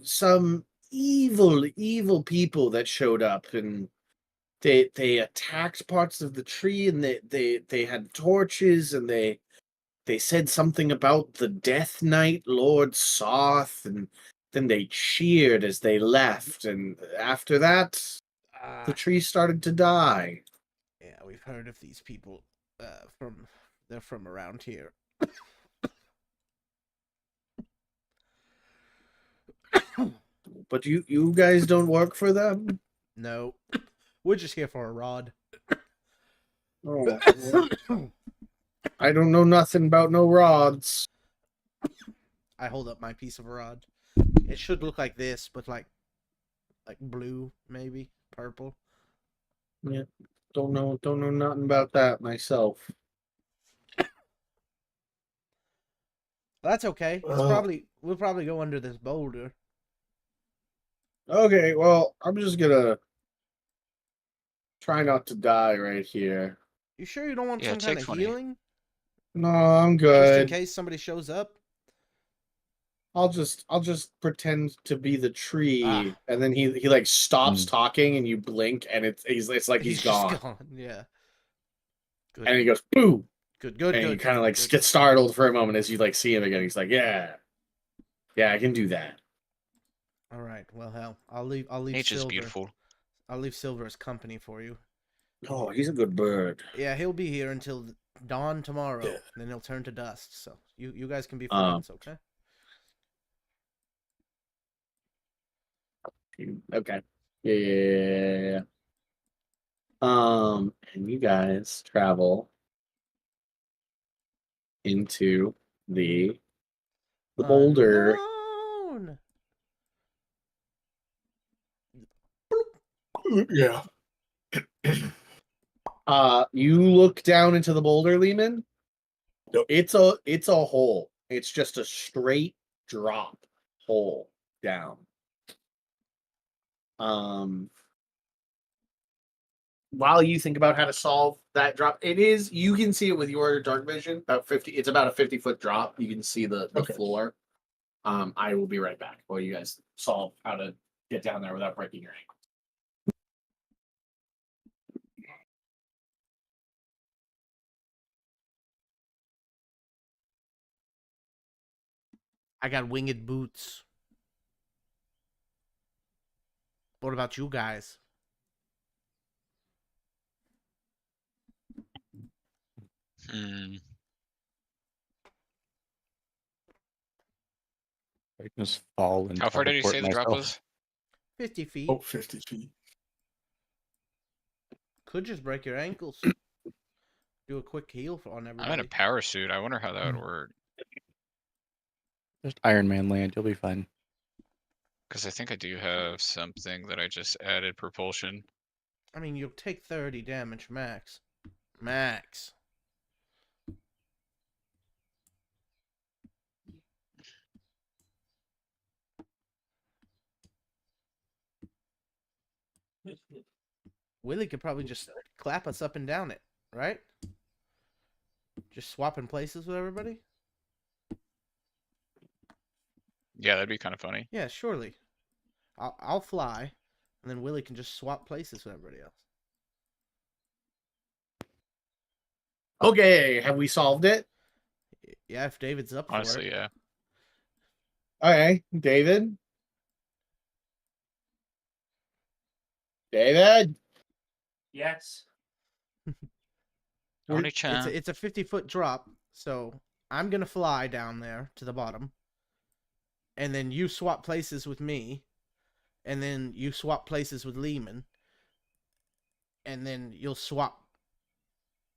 Some evil people that showed up, and they attacked parts of the tree, and they had torches, and they said something about the Death Knight, Lord Soth, and then they cheered as they left, and after that, the tree started to die. Yeah, we've heard of these people. They're from around here. But you guys don't work for them? No. We're just here for a rod. Oh, I don't know nothing about no rods. I hold up my piece of a rod. It should look like this, but like blue, maybe purple. Yeah, don't know nothing about that myself. That's okay. We'll probably go under this boulder. Okay, well, I'm just gonna try not to die right here. You sure you don't want Yeah, some kind of 20. healing? No, I'm Just in good. case somebody shows up? I'll just pretend to be the tree, Ah. and then he like stops talking, and you blink, and it's like he's gone. Just gone. Yeah. Good. And he goes boo, Good. and you kind of like get startled for a moment as you like see him again. He's like, yeah, I can do that. All right. Well, hell, I'll leave Nature's Silver. beautiful. I'll leave Silver as company for you. Oh, he's a good bird. Yeah, he'll be here until dawn tomorrow. Yeah. Then he'll turn to dust. So you guys can be friends, okay? Okay. Yeah. And you guys travel into the boulder. Unknown. Yeah. You look down into the boulder, Lehman. Yep. It's a hole. It's just a straight drop hole down. While you think about how to solve that drop, you can see it with your dark vision. It's about a 50-foot drop. You can see the Okay. floor. I will be right back while you guys solve how to get down there without breaking your ankle. I got winged boots. What about you guys? Hmm. I can just fall and How far did you say teleport the drop myself. was? 50 feet. Oh, 50 feet. Could just break your ankles. Do a quick heal on I'm in a everybody. power suit. I wonder how that would work. Just Iron Man land. You'll be fine. Because I think I do have something that I just added propulsion. I mean, you'll take 30 damage max. Max. Willie could probably just clap us up and down it, right? Just swapping places with everybody? Yeah, that'd be kind of funny. Yeah, surely. I'll fly, and then Willie can just swap places with everybody else. Okay, have we solved it? Yeah, if David's up for Honestly, it. yeah. Okay, David. David. Yes. Oni-chan. It's a 50-foot drop, so I'm gonna fly down there to the bottom, and then you swap places with me, and then you swap places with Lehman, and then you'll swap.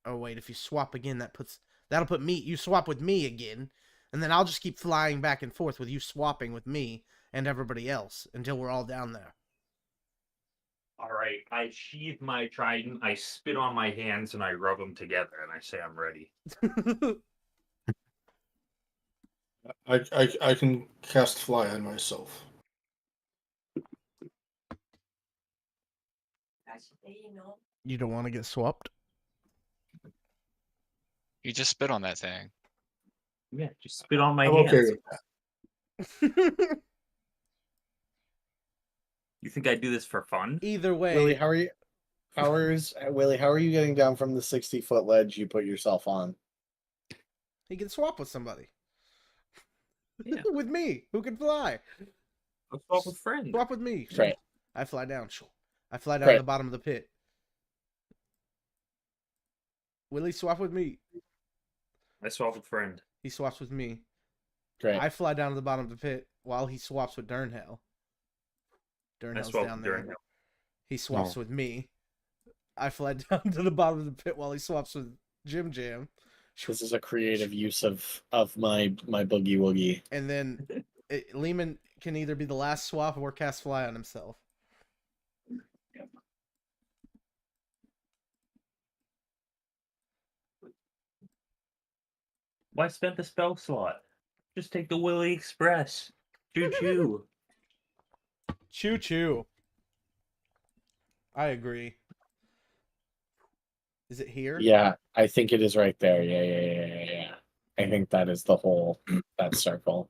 Oh wait, if you swap again, that'll put me. You swap with me again, and then I'll just keep flying back and forth with you swapping with me and everybody else until we're all down there. All right. I sheathe my trident. I spit on my hands and I rub them together, and I say I'm ready. I can cast fly on myself. You don't want to get swapped? You just spit on that thing. Yeah, just spit on my I'm hands. okay with that. You think I do this for fun? Either way, Willie, how are you? Willie, how are you getting down from the 60-foot ledge you put yourself on? he can swap with somebody. Yeah. With me, who can fly. Let's swap with friends. Swap with me. Right. I fly down. I fly down Right. to the bottom of the pit. Willie, swap with me. I swap with friend. He swaps with me. Great. I fly down to the bottom of the pit while he swaps with Durnhell. I Durnhell's swap down with there. Durnhill. He swaps Oh. with me. I fly down to the bottom of the pit while he swaps with Jim Jam. This is a creative use of my boogie woogie. And then Lehman can either be the last swap or cast fly on himself. Why spend the spell slot? Just take the Willy Express. Choo choo. Choo choo. I agree. Is it here? Yeah, I think it is right there. Yeah. I think that is the whole that circle.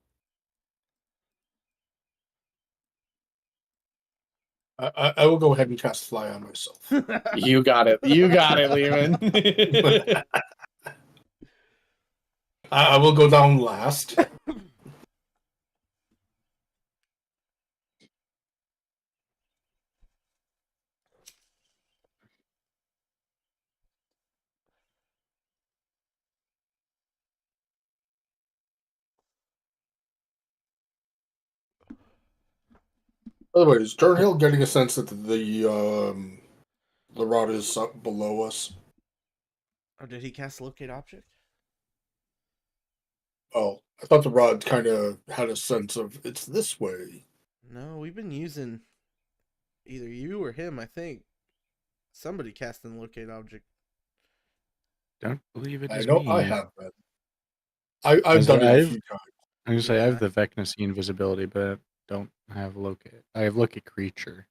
I will go ahead and cast fly on myself. You got it. You got it, Lehman. I will go down last. By the way, is Turnhill getting a sense that the rod is up below us? Or did he cast locate object? Oh, I thought the rod kind of had a sense of it's this way. No, we've been using either you or him, I think. Somebody casting locate object. Don't believe it I is know me. I have been. I've As done it a I've- few times. I'm gonna say I Yeah. have the Vecna see invisibility, but I don't have locate. I have look at creature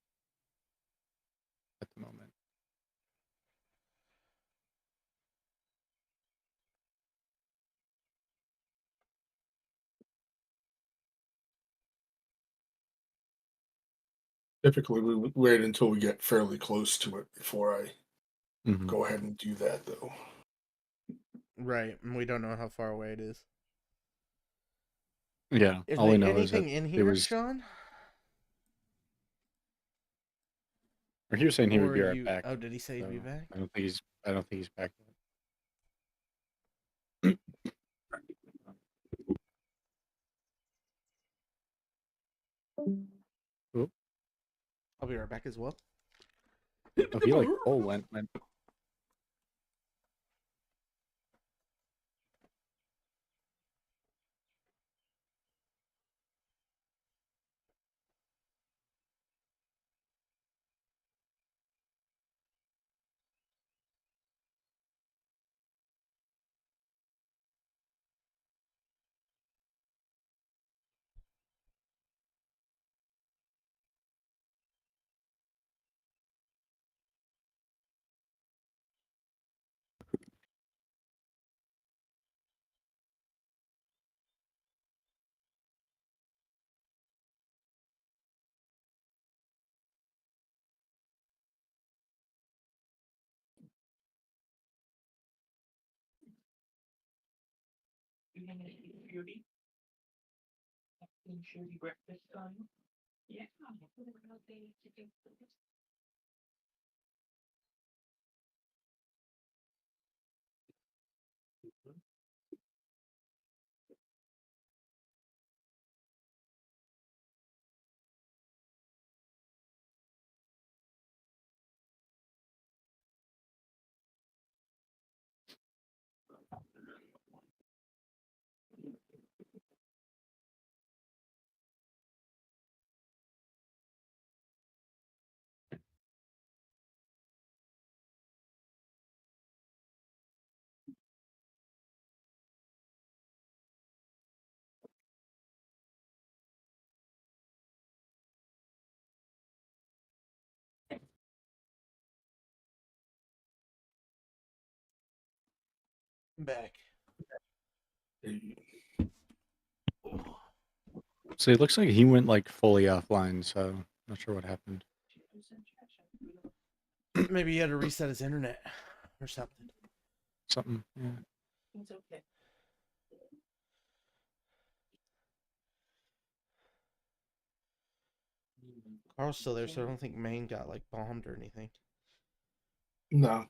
at the moment. Typically, we would wait until we get fairly close to it before I Mhm. go ahead and do that, though. Right, and we don't know how far away it is. Yeah, Is all we there know is that anything in it here, was. Sean? Or he was saying he would Or be right you? back. Oh, did he say he'd be So back? I don't think he's. I don't think he's back yet. Oh, I'll be right back as well. oh, he like full went. Breakfast time. Yeah. I'm back. So it looks like he went like fully offline. So not sure what happened. Maybe he had to reset his internet or something. Something. Yeah. It's okay. Carl's still there, so I don't think Maine got like bombed or anything. No.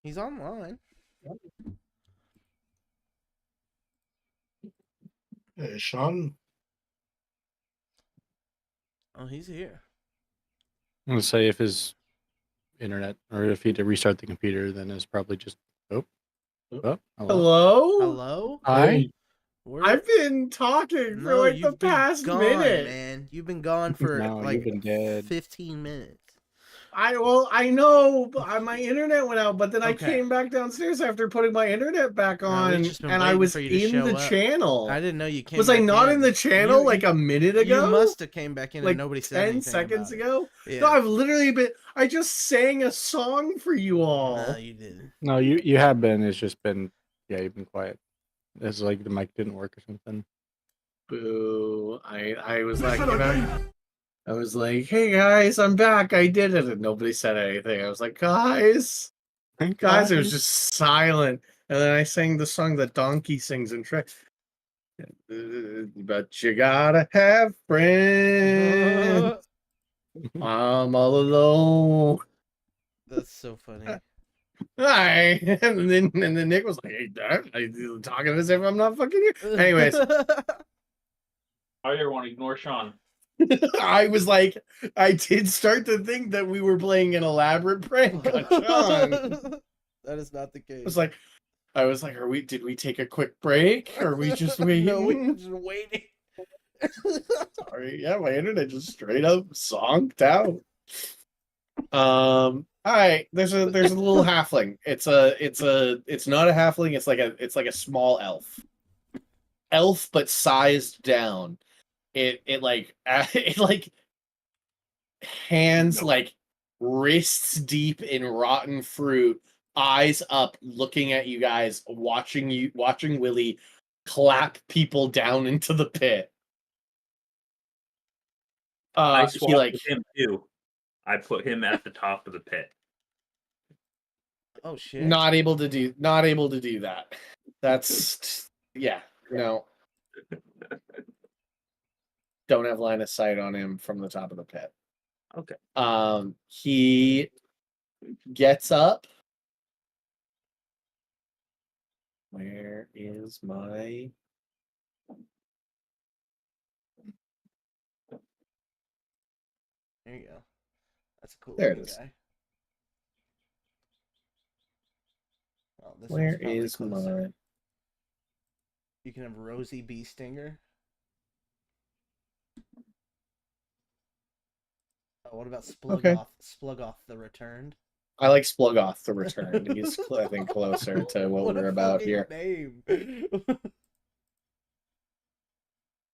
He's online. Hey, Sean. Oh, he's here. I'm gonna say if his internet or if he had to restart the computer, then it's probably just hello. Hello? Hello? Hi. Hey, Where... I've been talking for No, like the you've been past gone, minute. man. You've been gone for No, like you've been dead. 15 minutes. I know, but my internet went out, but then I Okay. came back downstairs after putting my internet back No, on, we've just been and I waiting was for you to in show the up. channel. I didn't know you came Was back I not in the You- channel like you- a minute ago? You must have came back in like and nobody said 10 anything seconds about ago. it. Yeah. No, I've literally been. I just sang a song for you all. No, you didn't. No, you have been. It's just been you've been quiet. It's like the mic didn't work or something. Boo! I was like, I was like, hey guys, I'm back. I did it, and nobody said anything. I was like, guys, it was just silent. And then I sang the song that Donkey sings in Shrek. But you gotta have friends. I'm all alone. That's so funny. Hi. And then Nick was like, hey, Dad, I'm talking as if I'm not fucking you. Anyways, I didn't want to ignore Sean. I was like, I did start to think that we were playing an elaborate prank on Sean. That is not the case. I was like, did we take a quick break? Or are we just waiting? No, we're just waiting. Sorry, yeah, my internet just straight up zonked out. All right, there's a little halfling. It's not a halfling, it's like a small elf. Elf but sized down. It like it like hands like wrists deep in rotten fruit, eyes up, looking at you guys, watching Willie clap people down into the pit. I He swapped like with him too. I put him at the top of the pit. Oh shit. not able to do that. That's yeah, no. Don't have line of sight on him from the top of the pit. Okay. He gets up. Where is my There you go. That's a cool There it looking is. guy. Oh, this where one's probably is closer. my You can have Rosie Bee Stinger. Oh, what about Splugoth? Splugoth the Returned. I like Splugoth the Returned. He's I think closer to what we're about fucking here. Name. I'd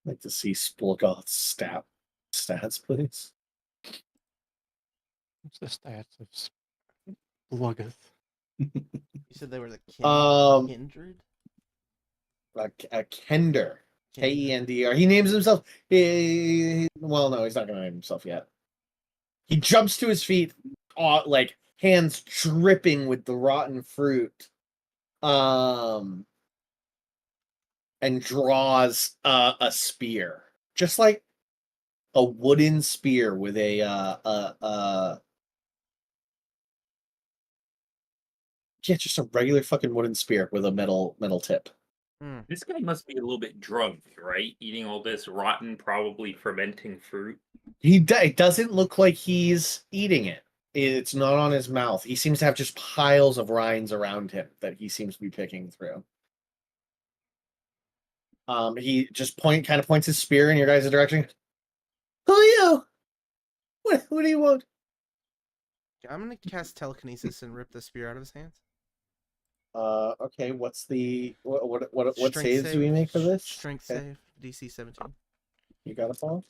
like to see Splugoth's stats, please. What's the stats of Sluggeth? You said they were the kindred? A Kender. Kender. He names himself. Well, no, he's not going to name himself yet. He jumps to his feet, like hands dripping with the rotten fruit, and draws a spear, just like a wooden spear with just a regular fucking wooden spear with a metal tip. This guy must be a little bit drugged, right? Eating all this rotten, probably fermenting fruit. It doesn't look like he's eating it. It's not on his mouth. He seems to have just piles of rinds around him that he seems to be picking through. He just kind of points his spear in your guys' direction. Who are you? What do you want? I'm gonna cast telekinesis and rip the spear out of his hands. Okay. What's the what Strength saves do save. we make for this? Strength Okay. save, DC 17. You got it, Paul?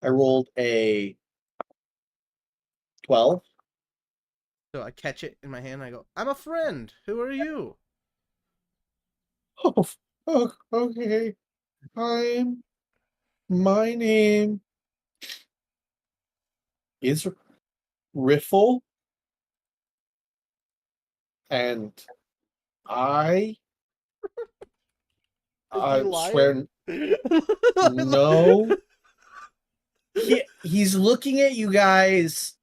I rolled a 12. So I catch it in my hand. And I go, "I'm a friend. Who are you?" Oh, okay. My name is Riffle, and I Is he lying? swear no he's looking at you guys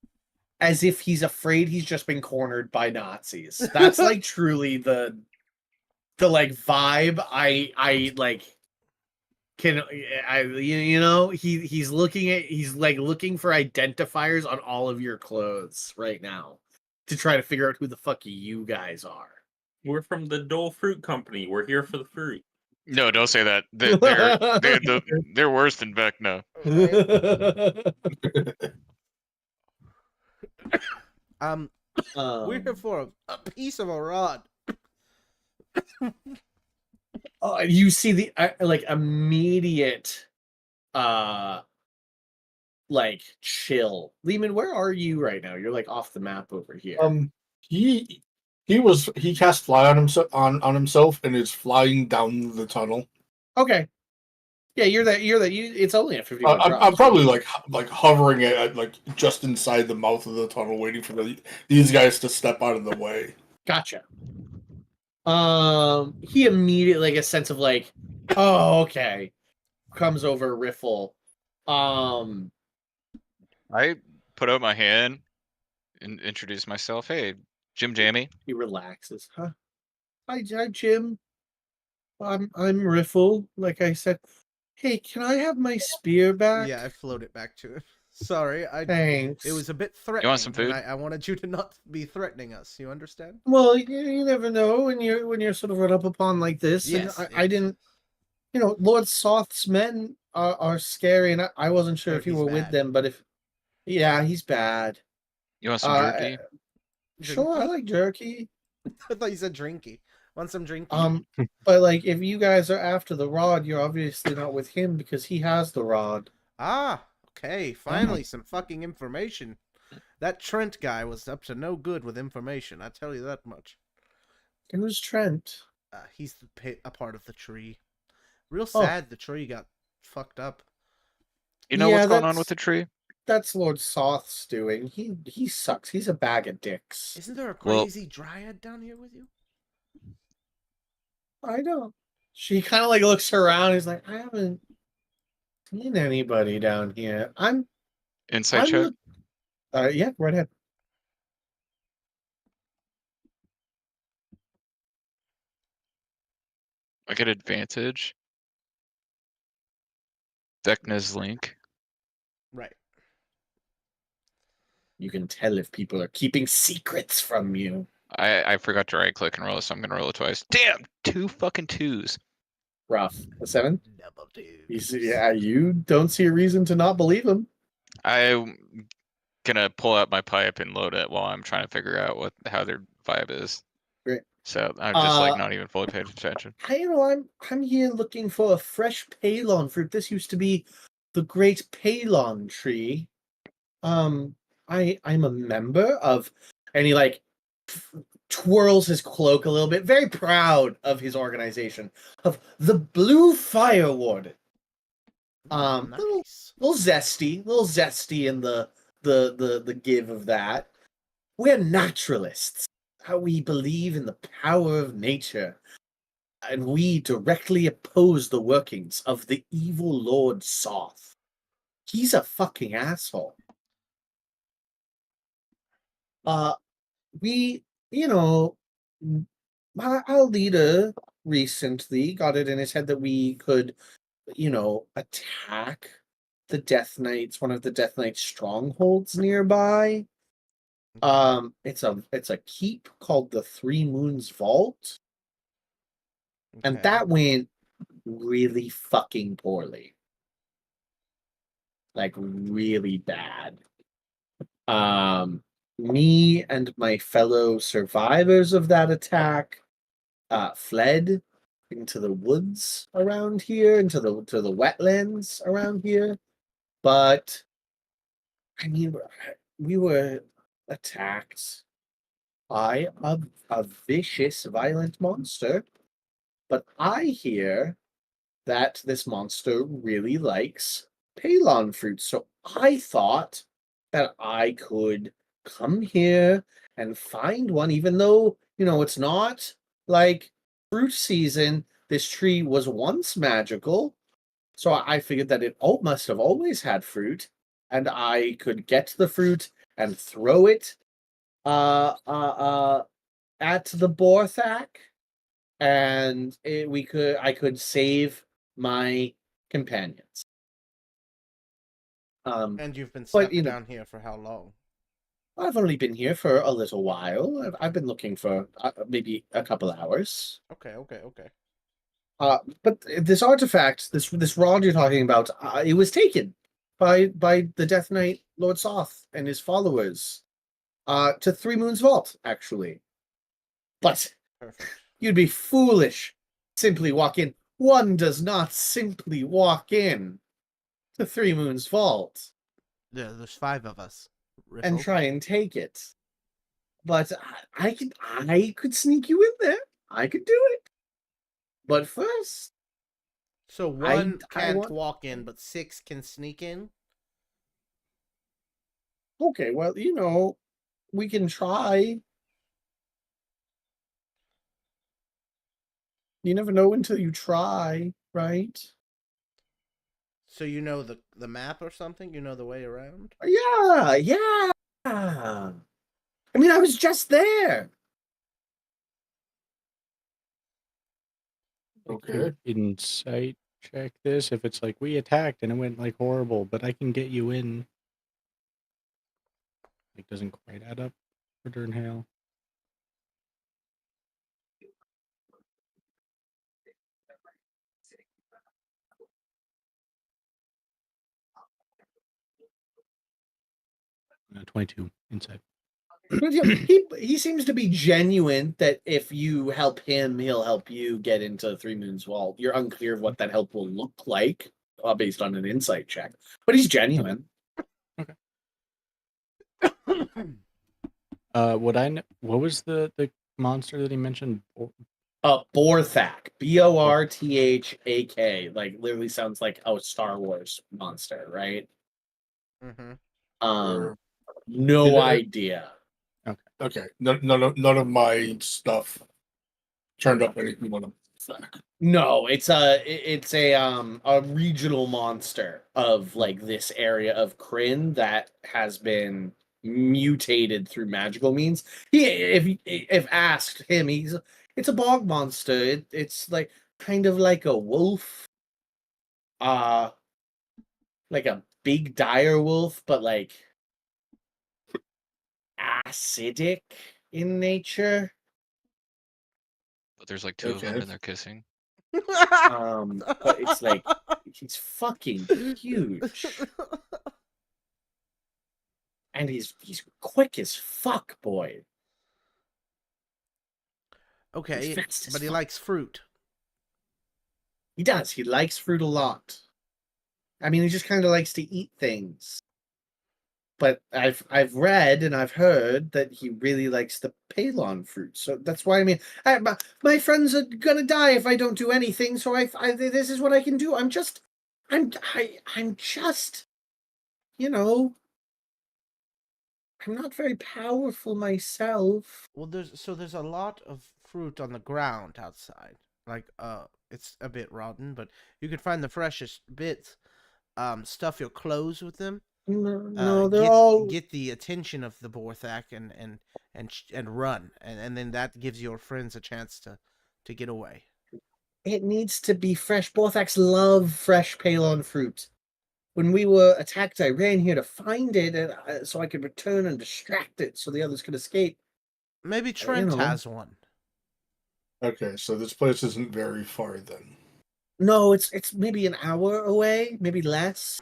as if he's afraid he's just been cornered by Nazis. That's like truly the like vibe I like can he's like looking for identifiers on all of your clothes right now to try to figure out who the fuck you guys are. We're from the Dole Fruit Company. We're here for the fruit. No, don't say that. They're worse than Vecna. We're here for a piece of a rod. You see the like immediate like chill. Lehman, where are you right now? You're like off the map over here. He cast fly on himself and is flying down the tunnel. Okay. Yeah, you're that. It's only at 51 I'm drops. probably like hovering at like just inside the mouth of the tunnel, waiting for these guys to step out of the way. Gotcha. He immediately, like, a sense of like, oh, okay, comes over Riffle. I put out my hand and introduce myself. Hey, Jim Jamie. He relaxes. Huh? Hi, Jim. I'm Riffle. Like I said. Hey, can I have my spear back? Yeah, I float it back to him. Sorry, Thanks. it was a bit threatening. You want some food? And I wanted you to not be threatening us. You understand? Well, you never know when you're sort of run up upon like this. Yes, And I didn't. Lord Soth's men are scary, and I wasn't sure Heard if you he's were with bad. them, but yeah, he's bad. You want some jerky? Sure, I like jerky. I thought you said drinky. Want some drinky? But like, if you guys are after the rod, you're obviously not with him because he has the rod. Ah, okay. Finally, some fucking information. That Trent guy was up to no good with information. I tell you that much. Who's Trent? He's a part of the tree. Real sad. The tree got fucked up. You know Yeah, what's going on that's- with the tree? That's Lord Soth's doing. He sucks. He's a bag of dicks. Isn't there a Well- crazy dryad down here with you? I know. She kind of like looks around. He's like, I haven't seen anybody down here. Insight I'm check. yeah, right ahead. I get advantage. Vecna's link. Right. You can tell if people are keeping secrets from you. I forgot to right click and roll, so I'm gonna roll it twice. Damn, 2 fucking 2s. Rough. A 7? Double You see, yeah, you don't see a reason to not believe him. I'm gonna pull out my pipe and load it while I'm trying to figure out how their vibe is. Great. So I'm just like Uh, not even fully paying attention. I'm here looking for a fresh palon fruit. This used to be the great palon tree. I'm a member of, and he like twirls his cloak a little bit, very proud of his organization, of the Blue Firewood. Nice. Little zesty in the give of that. We're naturalists. We believe in the power of nature, and we directly oppose the workings of the evil Lord Soth. He's a fucking asshole. We, our leader recently got it in his head that we could, attack the Death Knights, one of the Death Knights' strongholds nearby. It's a keep called the Three Moons Vault, and Okay. that went really fucking poorly, like really bad. Me and my fellow survivors of that attack fled into the woods around here, into the wetlands around here. But I mean, we were attacked by a vicious, violent monster. But I hear that this monster really likes palon fruit, so I thought that I could come here and find one, even though, it's not like fruit season. This tree was once magical, so I figured that it must have always had fruit. and I could get the fruit and throw it at the Borthak, and I could save my companions. And you've been But stuck you know, down here for how long? I've only been here for a little while. I've been looking for maybe a couple hours. Okay. But this artifact, this rod you're talking about, it was taken by the Death Knight Lord Soth and his followers to Three Moons Vault, actually. But Perfect. you'd be foolish simply walk in. One does not simply walk in to Three Moons Vault There's 5 of us. and Riffle. try and take it. But I could sneak you in there. I could do it. But first, So one I can't want. walk in, but 6 can sneak in? Okay, well, we can try. You never know until you try, right? So you know the map or something? You know the way around? Yeah. I mean, I was just there. Okay. Insight check this. If it's like we attacked and it went like horrible, but I can get you in. Like doesn't quite add up for Durnhale. Uh, 22 insight. But, he seems to be genuine that if you help him, he'll help you get into Three Moons Vault. You're unclear of what that help will look like based on an insight check. But he's genuine. What was the monster that he mentioned? Borthak. Borthak. Like, literally sounds like a Star Wars monster, right? Mm-hmm. Or- No Yeah. idea. Okay. None of my stuff turned up anything on them. No, it's a regional monster of like this area of Kryn that has been mutated through magical means. If asked him, it's a bog monster. It's like kind of like a wolf, like a big dire wolf, but like acidic in nature. But there's like 2 of them Okay. and they're kissing. But it's like he's fucking huge. And he's quick as fuck, boy. Okay, He's fast as but he fuck. likes fruit. He does. He likes fruit a lot. I mean, he just kind of likes to eat things. But I've read and I've heard that he really likes the Palon fruit. So that's why my friends are gonna die if I don't do anything. So this is what I can do. I'm just, you know, I'm not very powerful myself. Well, there's a lot of fruit on the ground outside. Like it's a bit rotten, but you could find the freshest bits. Stuff your clothes with them. No, they're all. Get the attention of the Borthak and run, and then that gives your friends a chance to get away. It needs to be fresh. Borthaks love fresh Palon fruit. When we were attacked, I ran here to find it, and so I could return and distract it, so the others could escape. Maybe Trent know. has one. Okay, so this place isn't very far then. No, it's maybe an hour away, maybe less.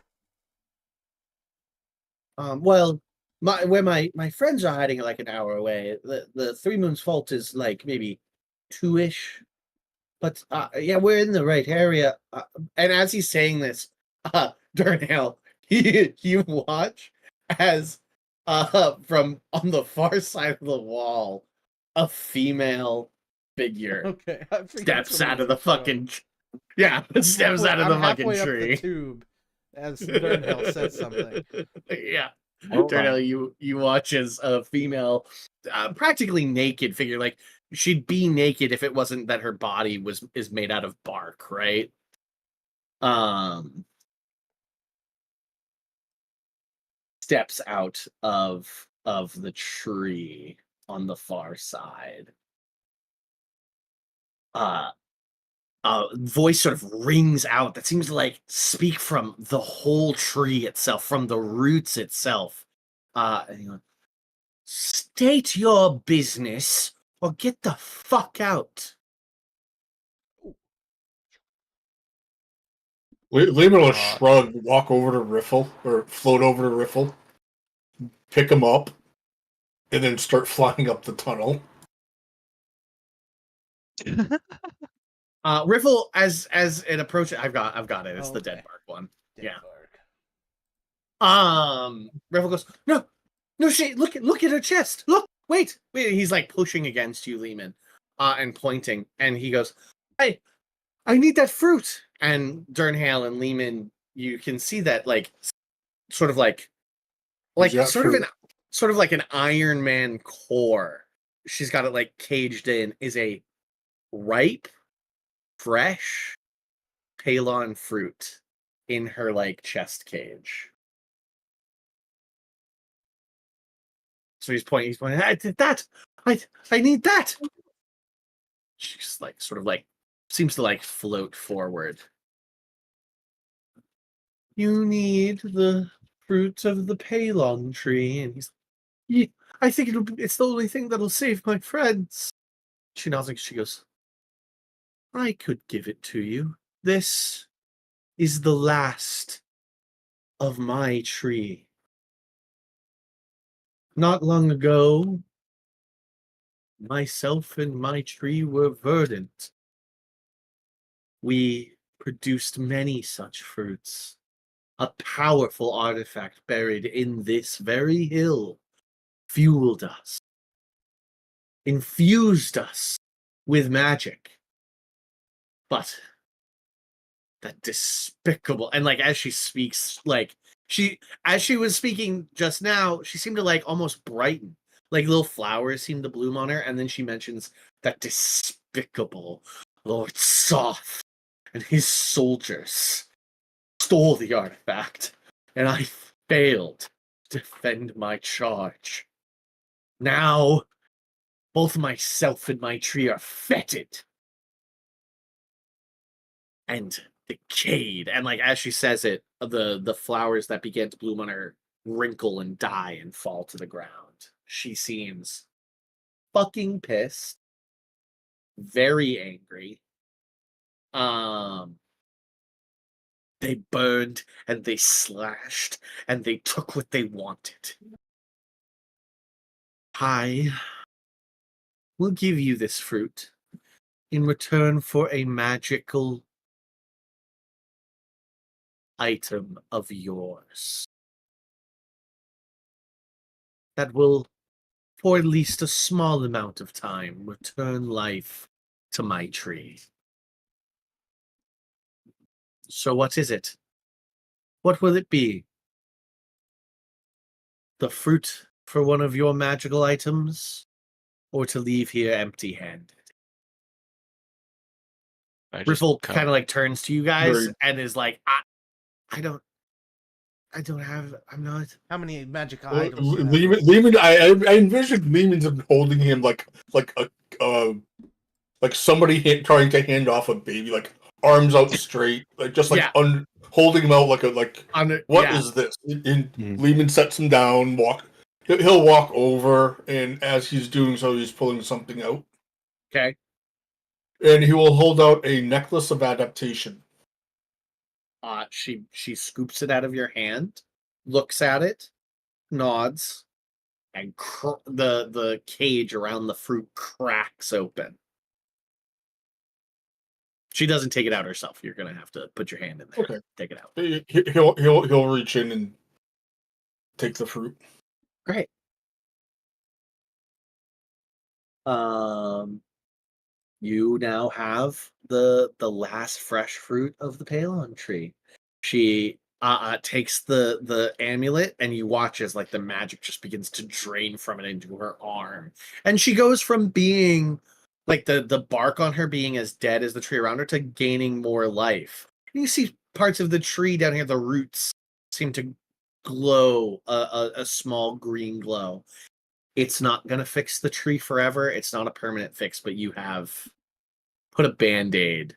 Well, where my friends are hiding are like an hour away. The Three Moons Vault is like maybe 2-ish. But yeah, we're in the right area. And as he's saying this, Durnhale, you watch as from on the far side of the wall, a female figure Okay, I think steps that's what out he of the was showing. fucking steps out of I'm the fucking halfway tree. up the tube as Durnhell says something. Yeah. Hold Durnhell, on. you watch as a female, practically naked figure. Like she'd be naked if it wasn't that her body is made out of bark, right? steps out of the tree on the far side. A voice sort of rings out that seems to like speak from the whole tree itself, from the roots itself. And he goes, state your business or get the fuck out. Lehman will Uh, shrug, walk over to Riffle, or float over to Riffle, pick him up, and then start flying up the tunnel. Riffle, as it approaches, I've got it. It's the Okay. dead bark one. Dead Yeah. bark. Riffle goes, no shit, look at her chest. Look, wait. He's like pushing against you, Lehman, and pointing, and he goes, I need that fruit. And Durnhale and Lehman, you can see that like sort of like Yeah, sort of fruit. like an Iron Man core. She's got it like caged in, is a ripe, fresh Palon fruit in her like chest cage. So he's pointing, I did that. I need that. She's like sort of like seems to like float forward. You need the fruit of the Palon tree, and he's yeah, I think it's the only thing that'll save my friends. She nods and she goes, I could give it to you. This is the last of my tree. Not long ago, myself and my tree were verdant. We produced many such fruits. A powerful artifact buried in this very hill fueled us, infused us with magic. But that despicable, and like as she speaks, like as she was speaking just now, she seemed to like almost brighten, like little flowers seemed to bloom on her, and then she mentions that despicable Lord Soth and his soldiers stole the artifact, and I failed to defend my charge. Now both myself and my tree are fetid and decayed. And like as she says it, the flowers that began to bloom on her wrinkle and die and fall to the ground. She seems fucking pissed, very angry. They burned and they slashed and they took what they wanted. I will give you this fruit in return for a magical item of yours that will, for at least a small amount of time, return life to my tree. So what is it? What will it be? The fruit for one of your magical items? Or to leave here empty-handed? Riffle kind of like turns to you guys and is like, I don't have, I'm not. How many magic items do you have? Lehman, I envisioned Lehman holding him like somebody trying to hand off a baby, like arms out straight, like just like holding him out what is this? And Lehman sets him down. He'll walk over, and as he's doing so, he's pulling something out. Okay. And he will hold out a necklace of adaptation. She scoops it out of your hand, looks at it, nods, and the cage around the fruit cracks open. She doesn't take it out herself. You're gonna have to put your hand in there. Okay. Take it out. He'll reach in and take the fruit. Great. You now have the last fresh fruit of the Palon tree. She takes the amulet, and you watch as like the magic just begins to drain from it into her arm, and she goes from being like the bark on her being as dead as the tree around her to gaining more life. And you see parts of the tree down here, the roots seem to glow, a small green glow. It's not gonna fix the tree forever. It's not a permanent fix, but you have put a band-aid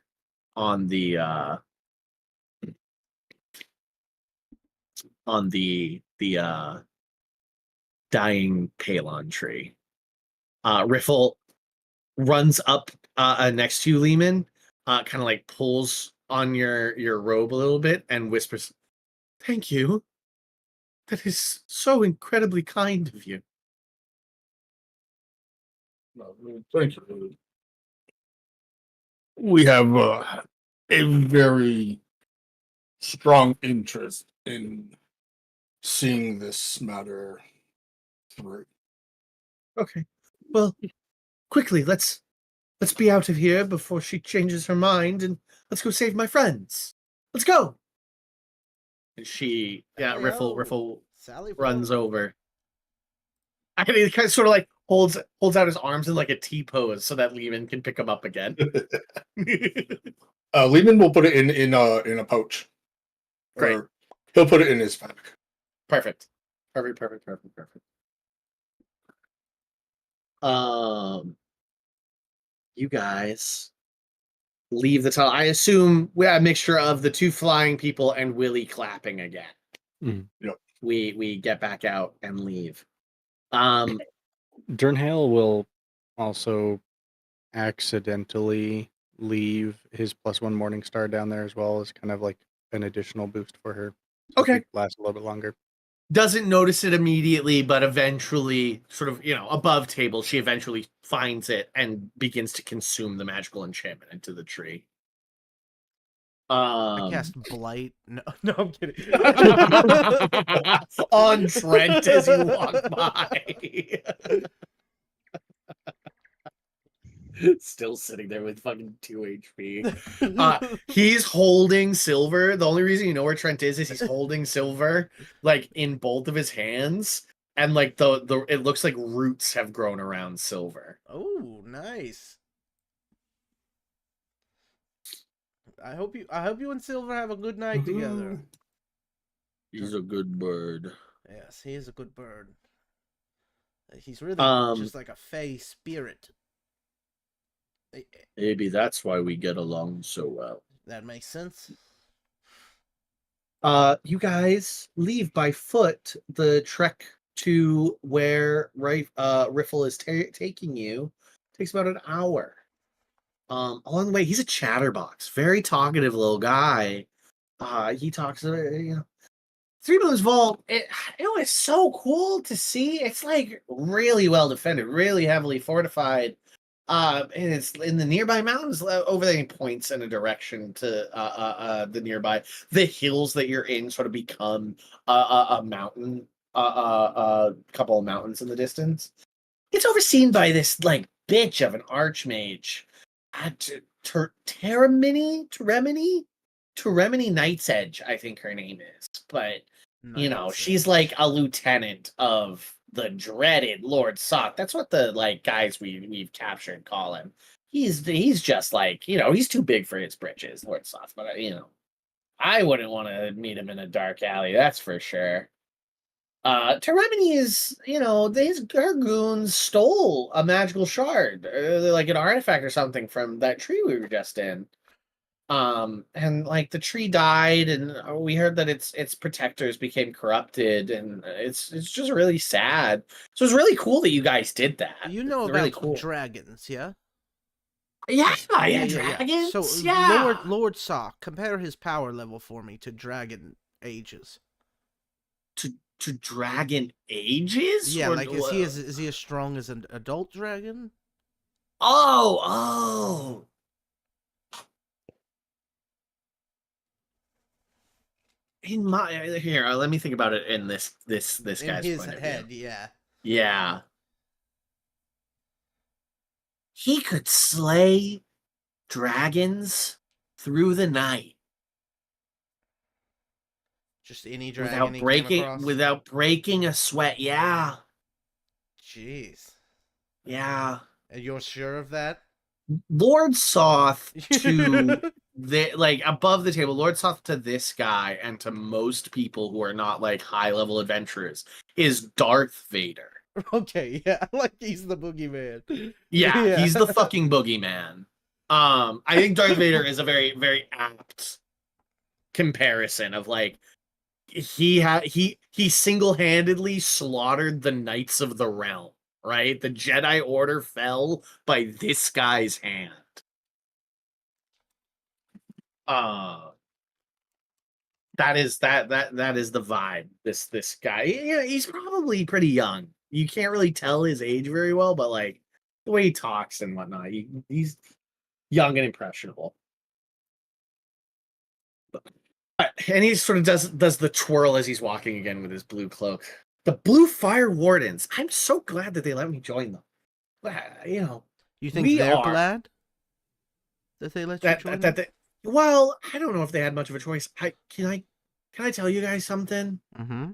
on the dying Palon tree. Riffle runs up next to you, Lehman, kind of like pulls on your robe a little bit and whispers, "Thank you. That is so incredibly kind of you." Thank you. We have a very strong interest in seeing this matter through. Okay. Well, quickly, let's be out of here before she changes her mind, and let's go save my friends. Let's go. And she, Riffle Sally runs forward. over. And he kind of sort of like holds out his arms in like a T pose so that Lehman can pick him up again. Lehman will put it in a pouch. Great. Or he'll put it in his pack. Perfect. You guys leave the tunnel. I assume we have a mixture of the two flying people and Willie clapping again. Yep. We get back out and leave. Durnhale will also accidentally leave his +1 Morning Star down there as well as kind of like an additional boost for her. So Okay. Last a little bit longer. Doesn't notice it immediately, but eventually, sort of, above table, she eventually finds it and begins to consume the magical enchantment into the tree. I cast Blight. No, I'm kidding. On Trent as you walk by. Still sitting there with fucking 2 HP. He's holding silver. The only reason you know where Trent is he's holding silver, like in both of his hands, and like the it looks like roots have grown around silver. Oh, nice. I hope you and Silver have a good night together. He's a good bird. Yes, he is a good bird. He's really just like a fey spirit. Maybe that's why we get along so well. That makes sense. You guys leave by foot. The trek to where Riffle is taking you takes about an hour. Along the way, he's a chatterbox, very talkative little guy. He talks, Three Moons Vault. It was so cool to see. It's like really well defended, really heavily fortified. And it's in the nearby mountains over there. He points in a direction to the nearby. The hills that you're in sort of become a mountain, a couple of mountains in the distance. It's overseen by this like bitch of an archmage. Teremini Night's Edge, I think her name is. But she's like a lieutenant of the dreaded Lord Sock. That's what the like guys we've captured call him. He's just like, he's too big for his britches, Lord Sock. But I wouldn't want to meet him in a dark alley, that's for sure. Teremini is, her goons stole a magical shard, like an artifact or something from that tree we were just in. And like the tree died, and we heard that its protectors became corrupted, and it's just really sad. So it's really cool that you guys did that. You know it's about really cool. Dragons, yeah? Yeah, dragons. So yeah. Lord Sock, compare his power level for me to dragon ages. To dragon ages? Yeah, like is he as strong as an adult dragon? Oh. In my let me think about it in this guy's in his point head, of view. Yeah. He could slay dragons through the night. Just any dragon without breaking a sweat. Yeah. Jeez. Yeah. And you're sure of that? Lord Soth to like above the table, Lord Soth to this guy and to most people who are not like high level adventurers is Darth Vader. Okay, yeah, like he's the boogeyman. Yeah, he's the fucking boogeyman. I think Darth Vader is a very, very apt comparison of like he single-handedly slaughtered the Knights of the Realm, right? The Jedi Order fell by this guy's hand. That is the vibe. This guy, yeah, he's probably pretty young. You can't really tell his age very well, but like the way he talks and whatnot, he's young and impressionable. And he sort of does the twirl as he's walking again with his blue cloak. The Blue Fire Wardens. I'm so glad that they let me join them. You know, you think they're glad that they let you join them? Well, I don't know if they had much of a choice. Can I tell you guys something? Mm-hmm.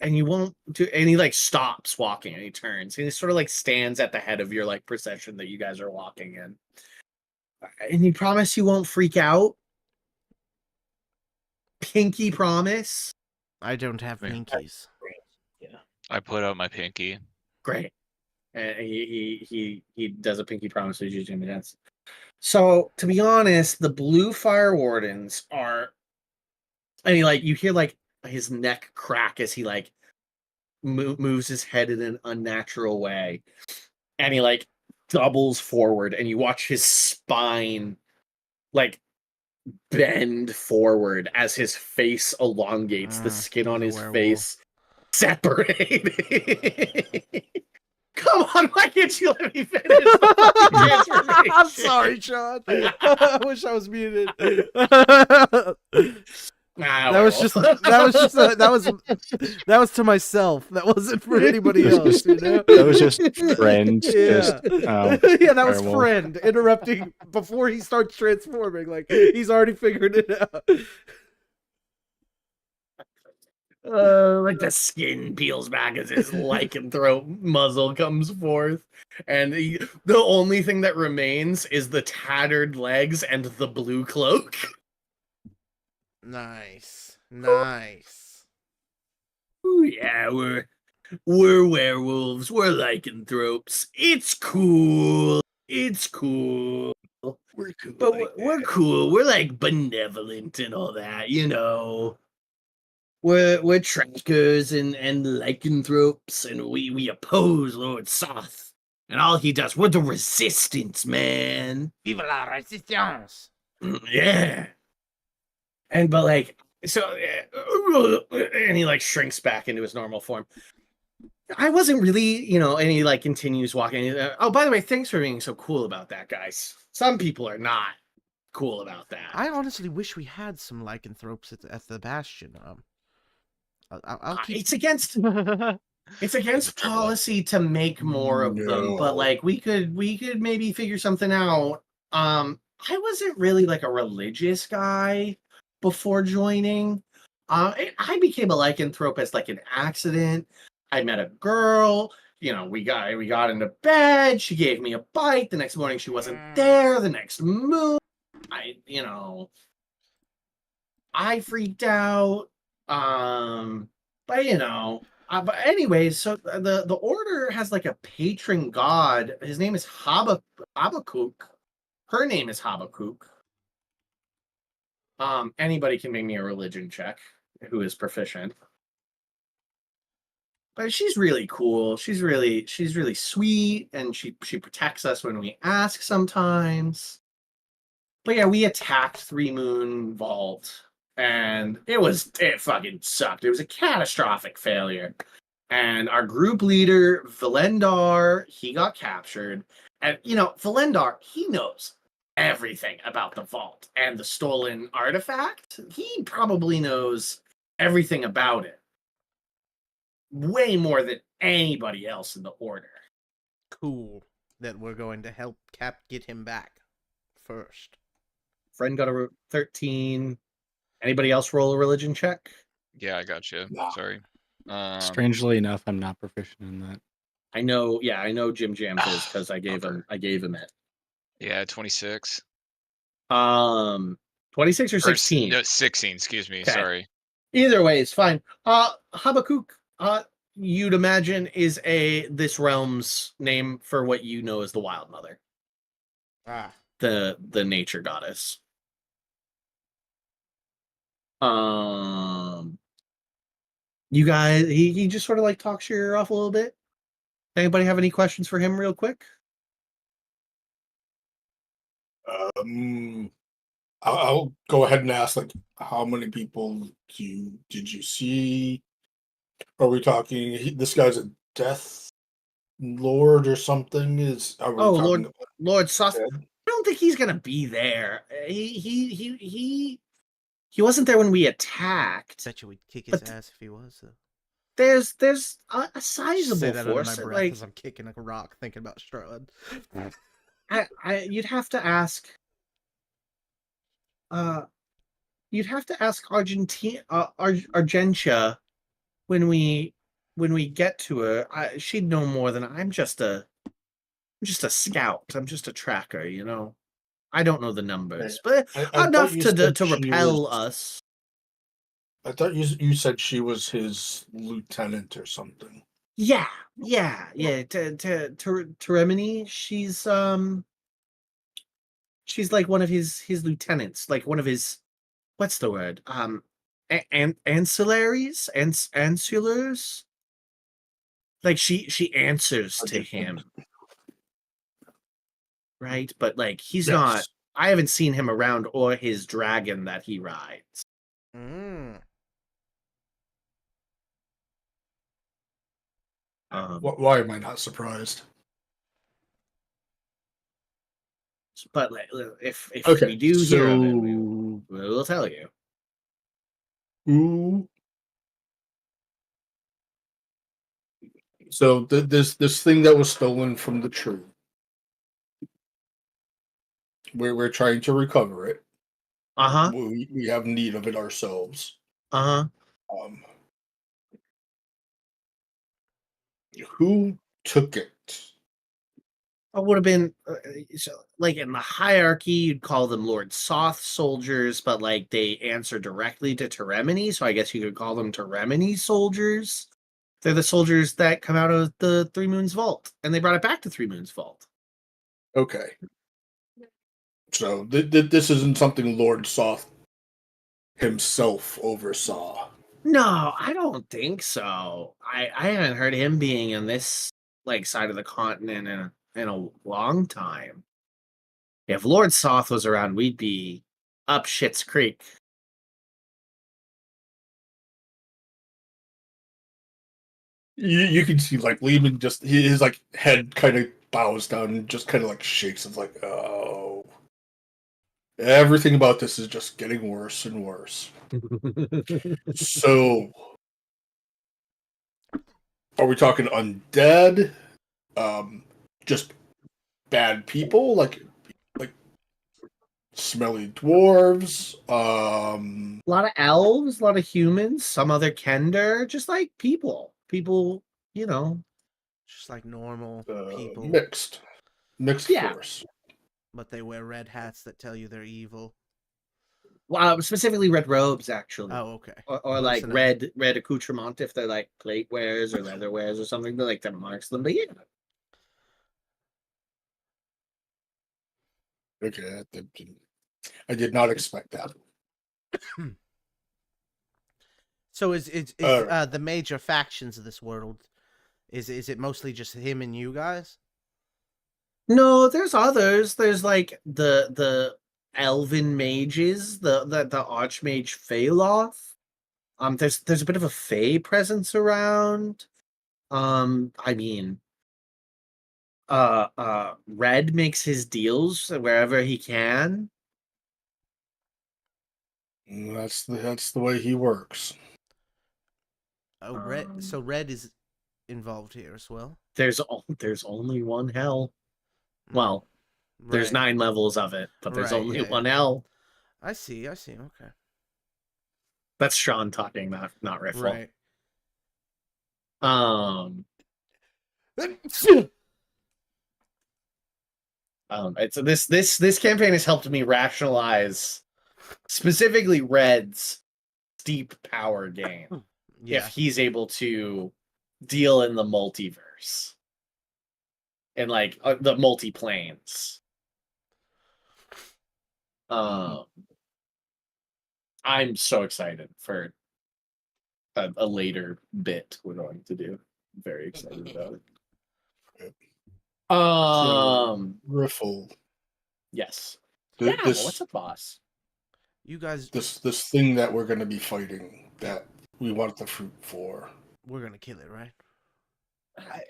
And you won't do. And he like stops walking and he turns and he sort of like stands at the head of your like procession that you guys are walking in. And you promise you won't freak out. Pinky promise. I don't have pinkies. Yeah. I put out my pinky. Great. And he does a pinky promise to you, Jimmy. So to be honest, the Blue Fire Wardens are. I mean, like you hear like his neck crack as he like moves his head in an unnatural way, and he like doubles forward, and you watch his spine like bend forward as his face elongates, the skin on his face separate. Come on, why can't you let me finish the transformation? I'm sorry, Sean. I wish I was muted. That was to myself. That wasn't for anybody else. You know? That was just friend. Yeah, that was friend interrupting before he starts transforming. Like he's already figured it out. Like the skin peels back as his lycanthrope muzzle comes forth, and the only thing that remains is the tattered legs and the blue cloak. Nice. Ooh, yeah, we're werewolves. We're lycanthropes. It's cool. We're cool, but we're cool. We're like benevolent and all that, you know. We're trackers and lycanthropes, and we oppose Lord Soth and all he does. We're the resistance, man. Vive la resistance. Yeah. But like, so, and he like shrinks back into his normal form. I wasn't really, you know, and he like continues walking. Oh, by the way, thanks for being so cool about that, guys. Some people are not cool about that. I honestly wish we had some lycanthropes at the Bastion. I'll keep... It's against policy to make more of them, but like we could maybe figure something out. I wasn't really like a religious guy before joining. I became a lycanthrope as like an accident. I met a girl, you know, we got into bed, she gave me a bite, the next morning she wasn't there, the next moon I freaked out. But you know, but anyways, so the order has like a patron god. His name is Habakkuk. Her name is Habakkuk. Anybody can make me a religion check who is proficient. But she's really cool. She's really sweet, and she protects us when we ask sometimes. But yeah, we attacked Three Moon Vault, and it fucking sucked. It was a catastrophic failure. And our group leader, Valendar, he got captured. And you know, Valendar, he knows everything about the vault and the stolen artifact. He probably knows everything about it. Way more than anybody else in the order. Cool. That we're going to help Cap get him back first. Friend got a 13. Anybody else roll a religion check? Yeah, I got you. Sorry. Strangely enough, I'm not proficient in that. I know Jim Jams is because I gave him it. Yeah, 26. 26 or Or 16. no, 16. Excuse me. Okay. Sorry. Either way, it's fine. Habakkuk, you'd imagine is this realm's name for what you know as the Wild Mother, Ah. the nature goddess. You guys, he just sort of like talks your ear off a little bit. Anybody have any questions for him, real quick? I'll go ahead and ask, like, how many people did you see? Are we talking? This guy's a death lord or something? Are we talking about Lord Sus. dead? I don't think he's gonna be there. He wasn't there when we attacked. Bet you we'd kick his But ass if he was. So. There's a Just sizable say that under force. my breath Like as I'm kicking a rock, thinking about Strahd. you'd have to ask. You'd have to ask Argentia when we get to her. She'd know more than I'm just a scout. I'm just a tracker, you know. I don't know the numbers, but I thought enough you to said to she repel was- us. I thought you said she was his lieutenant or something. Yeah. Teremini, she's like one of his lieutenants, like one of his, what's the word? Ancillaries, ancillars. Like she answers to him, right? But like he's not. Yes. I haven't seen him around or his dragon that he rides. Mm. Why am I not surprised? But like, if Okay, we do hear of it, so we'll tell you. who? So this thing that was stolen from the tree, we're trying to recover it. Uh-huh. We have need of it ourselves. Uh-huh. Who took it? It would have been like in the hierarchy, you'd call them Lord Soth soldiers, but like they answer directly to Teremini, so I guess you could call them Teremini soldiers. They're the soldiers that come out of the Three Moons Vault, and they brought it back to Three Moons Vault. Okay. So this isn't something Lord Soth himself oversaw. No, I don't think so. I haven't heard him being in this like side of the continent in a long time. If Lord Soth was around, we'd be up Shit's Creek. You can see like Lehman just his like head kind of bows down and just kind of like shakes. It's like, oh, everything about this is just getting worse and worse. So, are we talking undead? Just bad people, like smelly dwarves. A lot of elves, a lot of humans, some other Kender, just like people. People, you know. Just like normal people. Mixed Yeah. force. But they wear red hats that tell you they're evil. Specifically red robes, actually. Oh, okay. Or like red accoutrement if they're like plate wears or leather wears or something that marks them. But yeah. Okay, I did not expect that. So is the major factions of this world, is it mostly just him and you guys? No, there's others. There's like the elven mages, the archmage Pheloth. There's a bit of a Fey presence around. I mean, Red makes his deals wherever he can. That's the way he works. Oh, Red. So Red is involved here as well. There's only one hell. Well, there's 9 levels of it, but there's only one hell. I see. Okay. That's Sean talking, not Riffle. Right. It's this campaign has helped me rationalize specifically Red's steep power gain. Yeah. If he's able to deal in the multiverse and like the multi-planes. I'm so excited for a later bit we're going to do. I'm very excited about it. Riffle. Yes. Yeah, what's up, boss? You guys, this thing that we're going to be fighting that we want the fruit for. we're gonna kill it, right? I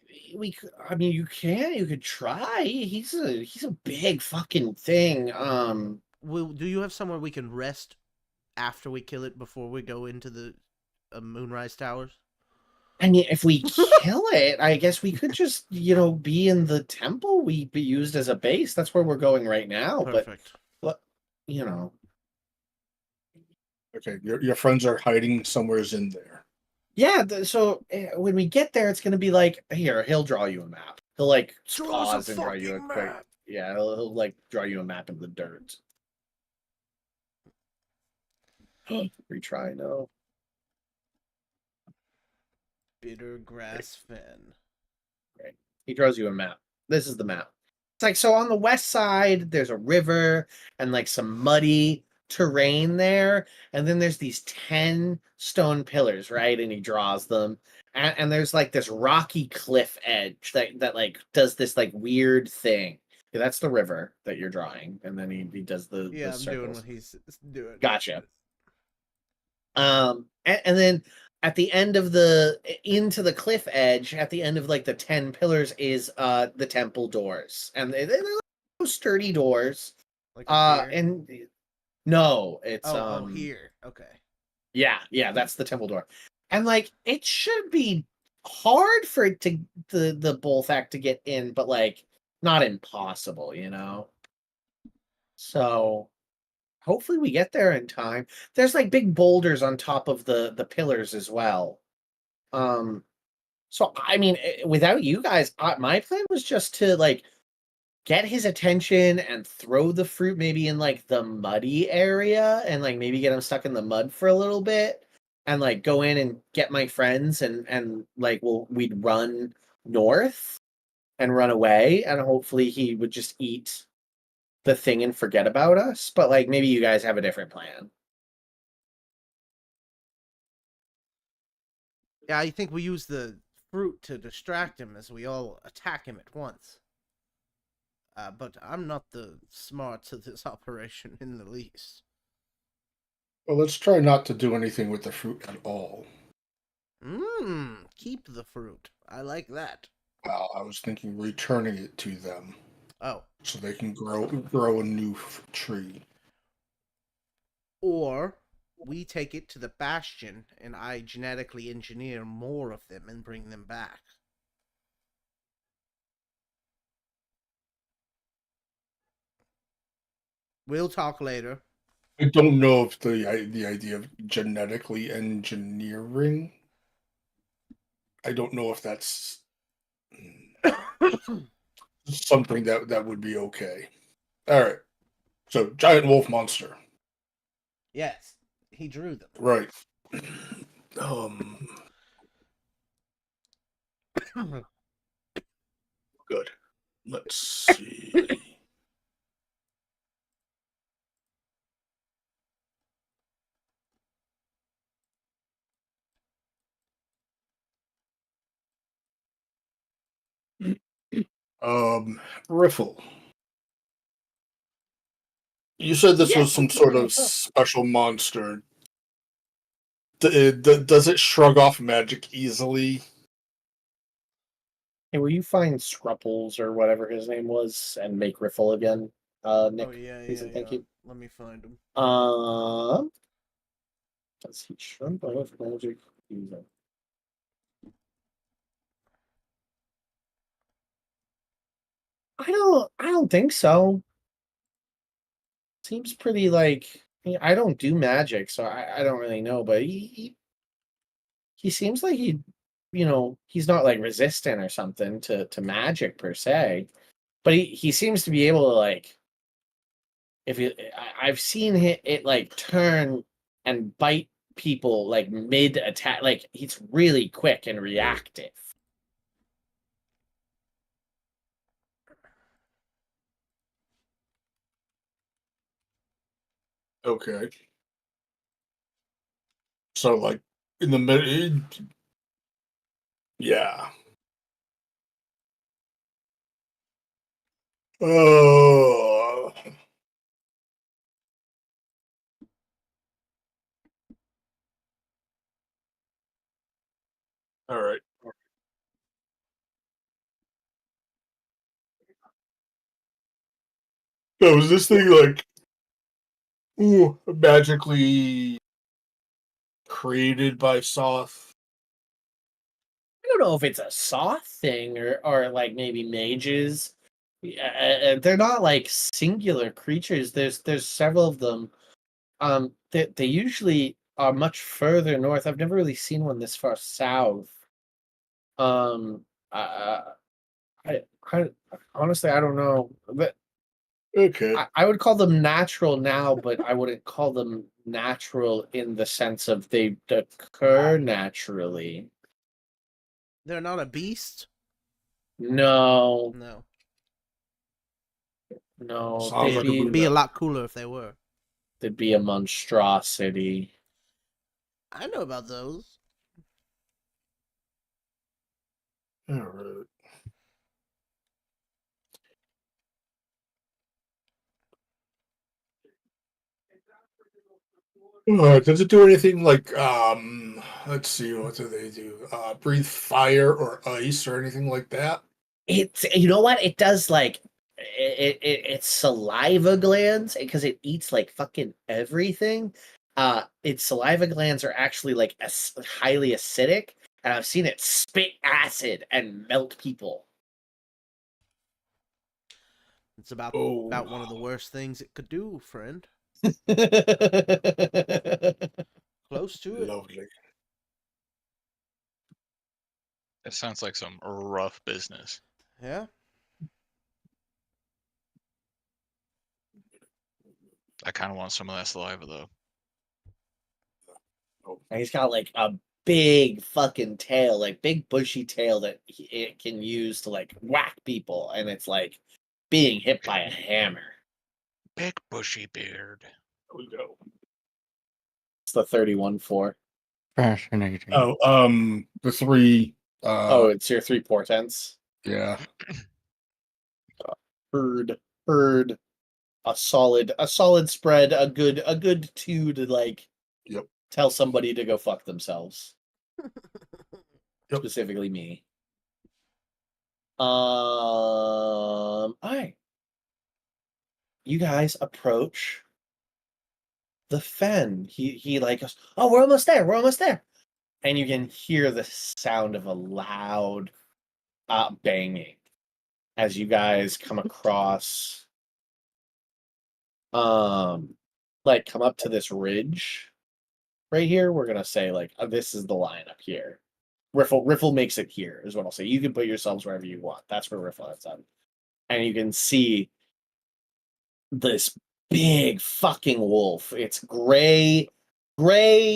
mean, you could try. He's a big fucking thing. Do you have somewhere we can rest after we kill it before we go into the Moonrise Towers? I mean, if we kill it, I guess we could just, be in the temple. We be used as a base. That's where we're going right now. Perfect. But, Okay, your friends are hiding somewheres in there. Yeah, so when we get there, it's going to be like, here, he'll draw you a map. He'll, like, Draw us pause a and draw you a fucking quick... map. Yeah, he'll, like, draw you a map in the dirt. Retry, no. Bitter grass fen. Right. He draws you a map. This is the map. It's like, so on the west side, there's a river and, like, some muddy terrain there, and then there's these 10 stone pillars, right? And he draws them, and there's like this rocky cliff edge that like does this like weird thing. Yeah, that's the river that you're drawing, and then he does the I'm circles. doing what he's doing. Gotcha. And then at the end of into the cliff edge, at the end of like the 10 pillars is the temple doors, and they're like sturdy doors. Like and no, it's here. Okay. Yeah, that's the temple door. And like it should be hard for it to the Bolthak to get in, but like not impossible, So hopefully we get there in time. There's like big boulders on top of the pillars as well. So I mean, without you guys, my plan was just to like get his attention and throw the fruit maybe in like the muddy area and like maybe get him stuck in the mud for a little bit and like go in and get my friends and like we'd run north and run away and hopefully he would just eat the thing and forget about us. But like maybe you guys have a different plan. Yeah, I think we use the fruit to distract him as we all attack him at once. But I'm not the smarts of this operation in the least. Well, let's try not to do anything with the fruit at all. Keep the fruit. I like that. Well, I was thinking returning it to them. Oh. So they can grow a new tree. Or we take it to the Bastion and I genetically engineer more of them and bring them back. We'll talk later. I don't know if the idea of genetically engineering. I don't know if that's something that would be okay. All right. So giant wolf monster. Yes, he drew them. Right. Good. Let's see. Riffle. You said this was some sort of special monster. Does it shrug off magic easily? Hey, will you find Scrupples or whatever his name was and make Riffle again? Nick, oh yeah, please and thank you. Let me find him. Does he shrug off magic easily? I don't think so. Seems pretty like I don't do magic, so I don't really know, but he seems like he's not like resistant or something to magic per se. but he seems to be able to like. I've seen it like turn and bite people like mid attack. Like he's really quick and reactive. Okay. So like in the middle, yeah. Oh. All right. So is this thing like magically created by Soth? I don't know if it's a soft thing or like maybe mages. They're not like singular creatures. There's several of them. They usually are much further north. I've never really seen one this far south. Um, uh, I honestly I don't know, but Okay. I would call them natural now, but I wouldn't call them natural in the sense of they occur naturally. They're not a beast? No, No. no, Sounds like a It'd good be a lot cooler if they were. they'd be a monstrosity. I know about those. All right. Does it do anything like let's see, what do they do? Breathe fire or ice or anything like that? It's you know what it does like it's saliva glands because it eats like fucking everything. Its saliva glands are actually like highly acidic, and I've seen it spit acid and melt people. It's about Oh, one of the worst things it could do, friend. Close to it. lovely. That sounds like some rough business. Yeah. I kind of want some of that saliva though. And he's got like a big fucking tail, like big bushy tail that it can use to like whack people, and it's like being hit by a hammer. Big bushy beard. There we go. It's the 31-4. Fascinating. Oh, the three. Oh, it's your three portents. Yeah. Heard a solid spread, a good two to like Yep. tell somebody to go fuck themselves. Yep. Specifically me. All right. You guys approach the fen. He like goes, oh, we're almost there. We're almost there. And you can hear the sound of a loud banging as you guys come across like come up to this ridge right here. We're gonna say like this is the line up here. Riffle makes it here is what I'll say. You can put yourselves wherever you want. That's where Riffle is at. And you can see this big fucking wolf. It's gray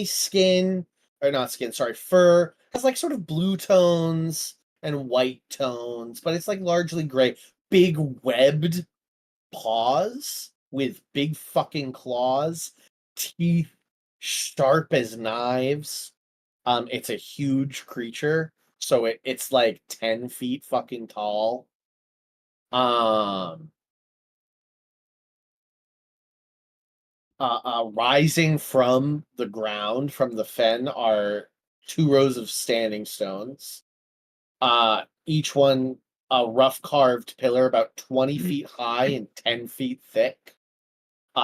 skin, or not skin, sorry, fur. Has like sort of blue tones and white tones, but it's like largely gray. Big webbed paws with big fucking claws, teeth sharp as knives. It's a huge creature, so it's like 10 feet fucking tall. Rising from the ground, from the fen, are 2 rows of standing stones. Each one a rough carved pillar about 20 feet high and 10 feet thick.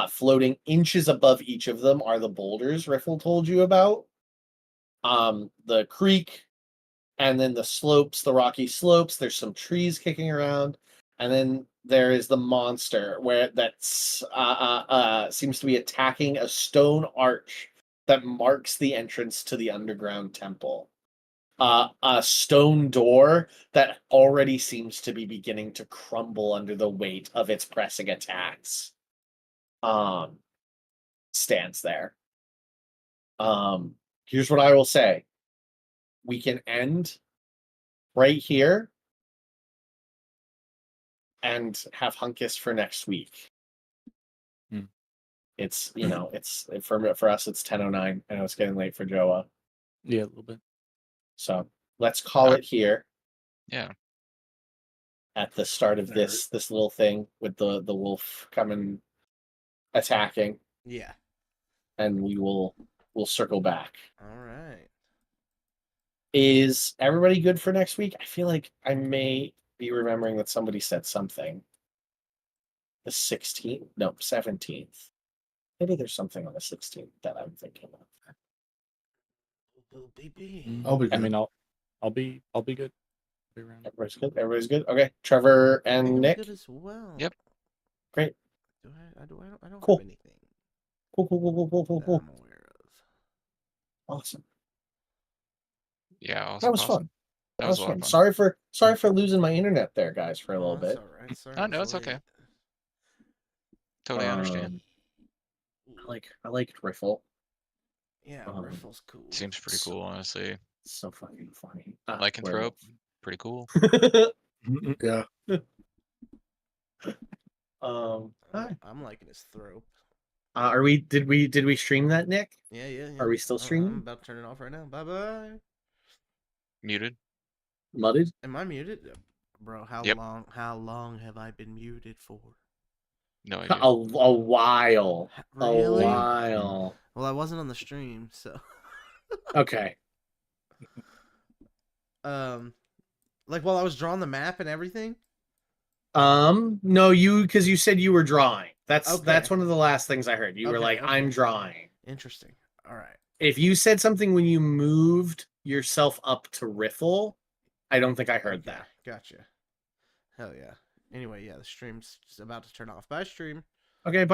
Floating inches above each of them are the boulders Riffle told you about. The creek, and then the slopes, the rocky slopes. There's some trees kicking around, and then there is the monster where that's seems to be attacking a stone arch that marks the entrance to the underground temple. a stone door that already seems to be beginning to crumble under the weight of its pressing attacks. Stands there. Here's what I will say. We can end right here and have Hunkus for next week. It's, it's for us, it's 10:09. I know it's getting late for Joa. Yeah, a little bit. So let's call it here. Yeah. At the start of this little thing with the wolf coming attacking. Yeah. And we'll circle back. All right. Is everybody good for next week? I feel like I may be remembering that somebody said something. The 16th? No, 17th. Maybe there's something on the 16th that I'm thinking of. I'll be good. I mean, I'll be good. Be around. Everybody's good. Everybody's good. Okay, Trevor and I'm Nick. good as well. Yep. Great. I don't Cool. have anything Cool. that I'm aware of. Awesome. Yeah, awesome. That was awesome. fun. That was a lot of fun. Sorry for losing my internet there, guys, for a little That's bit. all right. Sorry, Oh, no, it's okay. Totally understand. I like Riffle. Yeah, Um, Riffle's cool. Seems pretty cool, honestly. It's so fucking funny. Lycanthrope, pretty cool. Yeah. Hi. I'm liking his throat. Did we stream that, Nick? Yeah. Are we still streaming? I'm about to turn it off right now. Bye. Muted. Mudded? Am I muted? Bro, how Yep. long have I been muted for? No idea. A while. Really? A while. Well, I wasn't on the stream, so Okay. like while I was drawing the map and everything. No, because you said you were drawing. That's Okay. one of the last things I heard. You were like, I'm drawing. Interesting. All right. If you said something when you moved yourself up to Riffle, I don't think I heard that. Gotcha. Hell yeah. Anyway, yeah, the stream's just about to turn off. Bye, stream. Okay,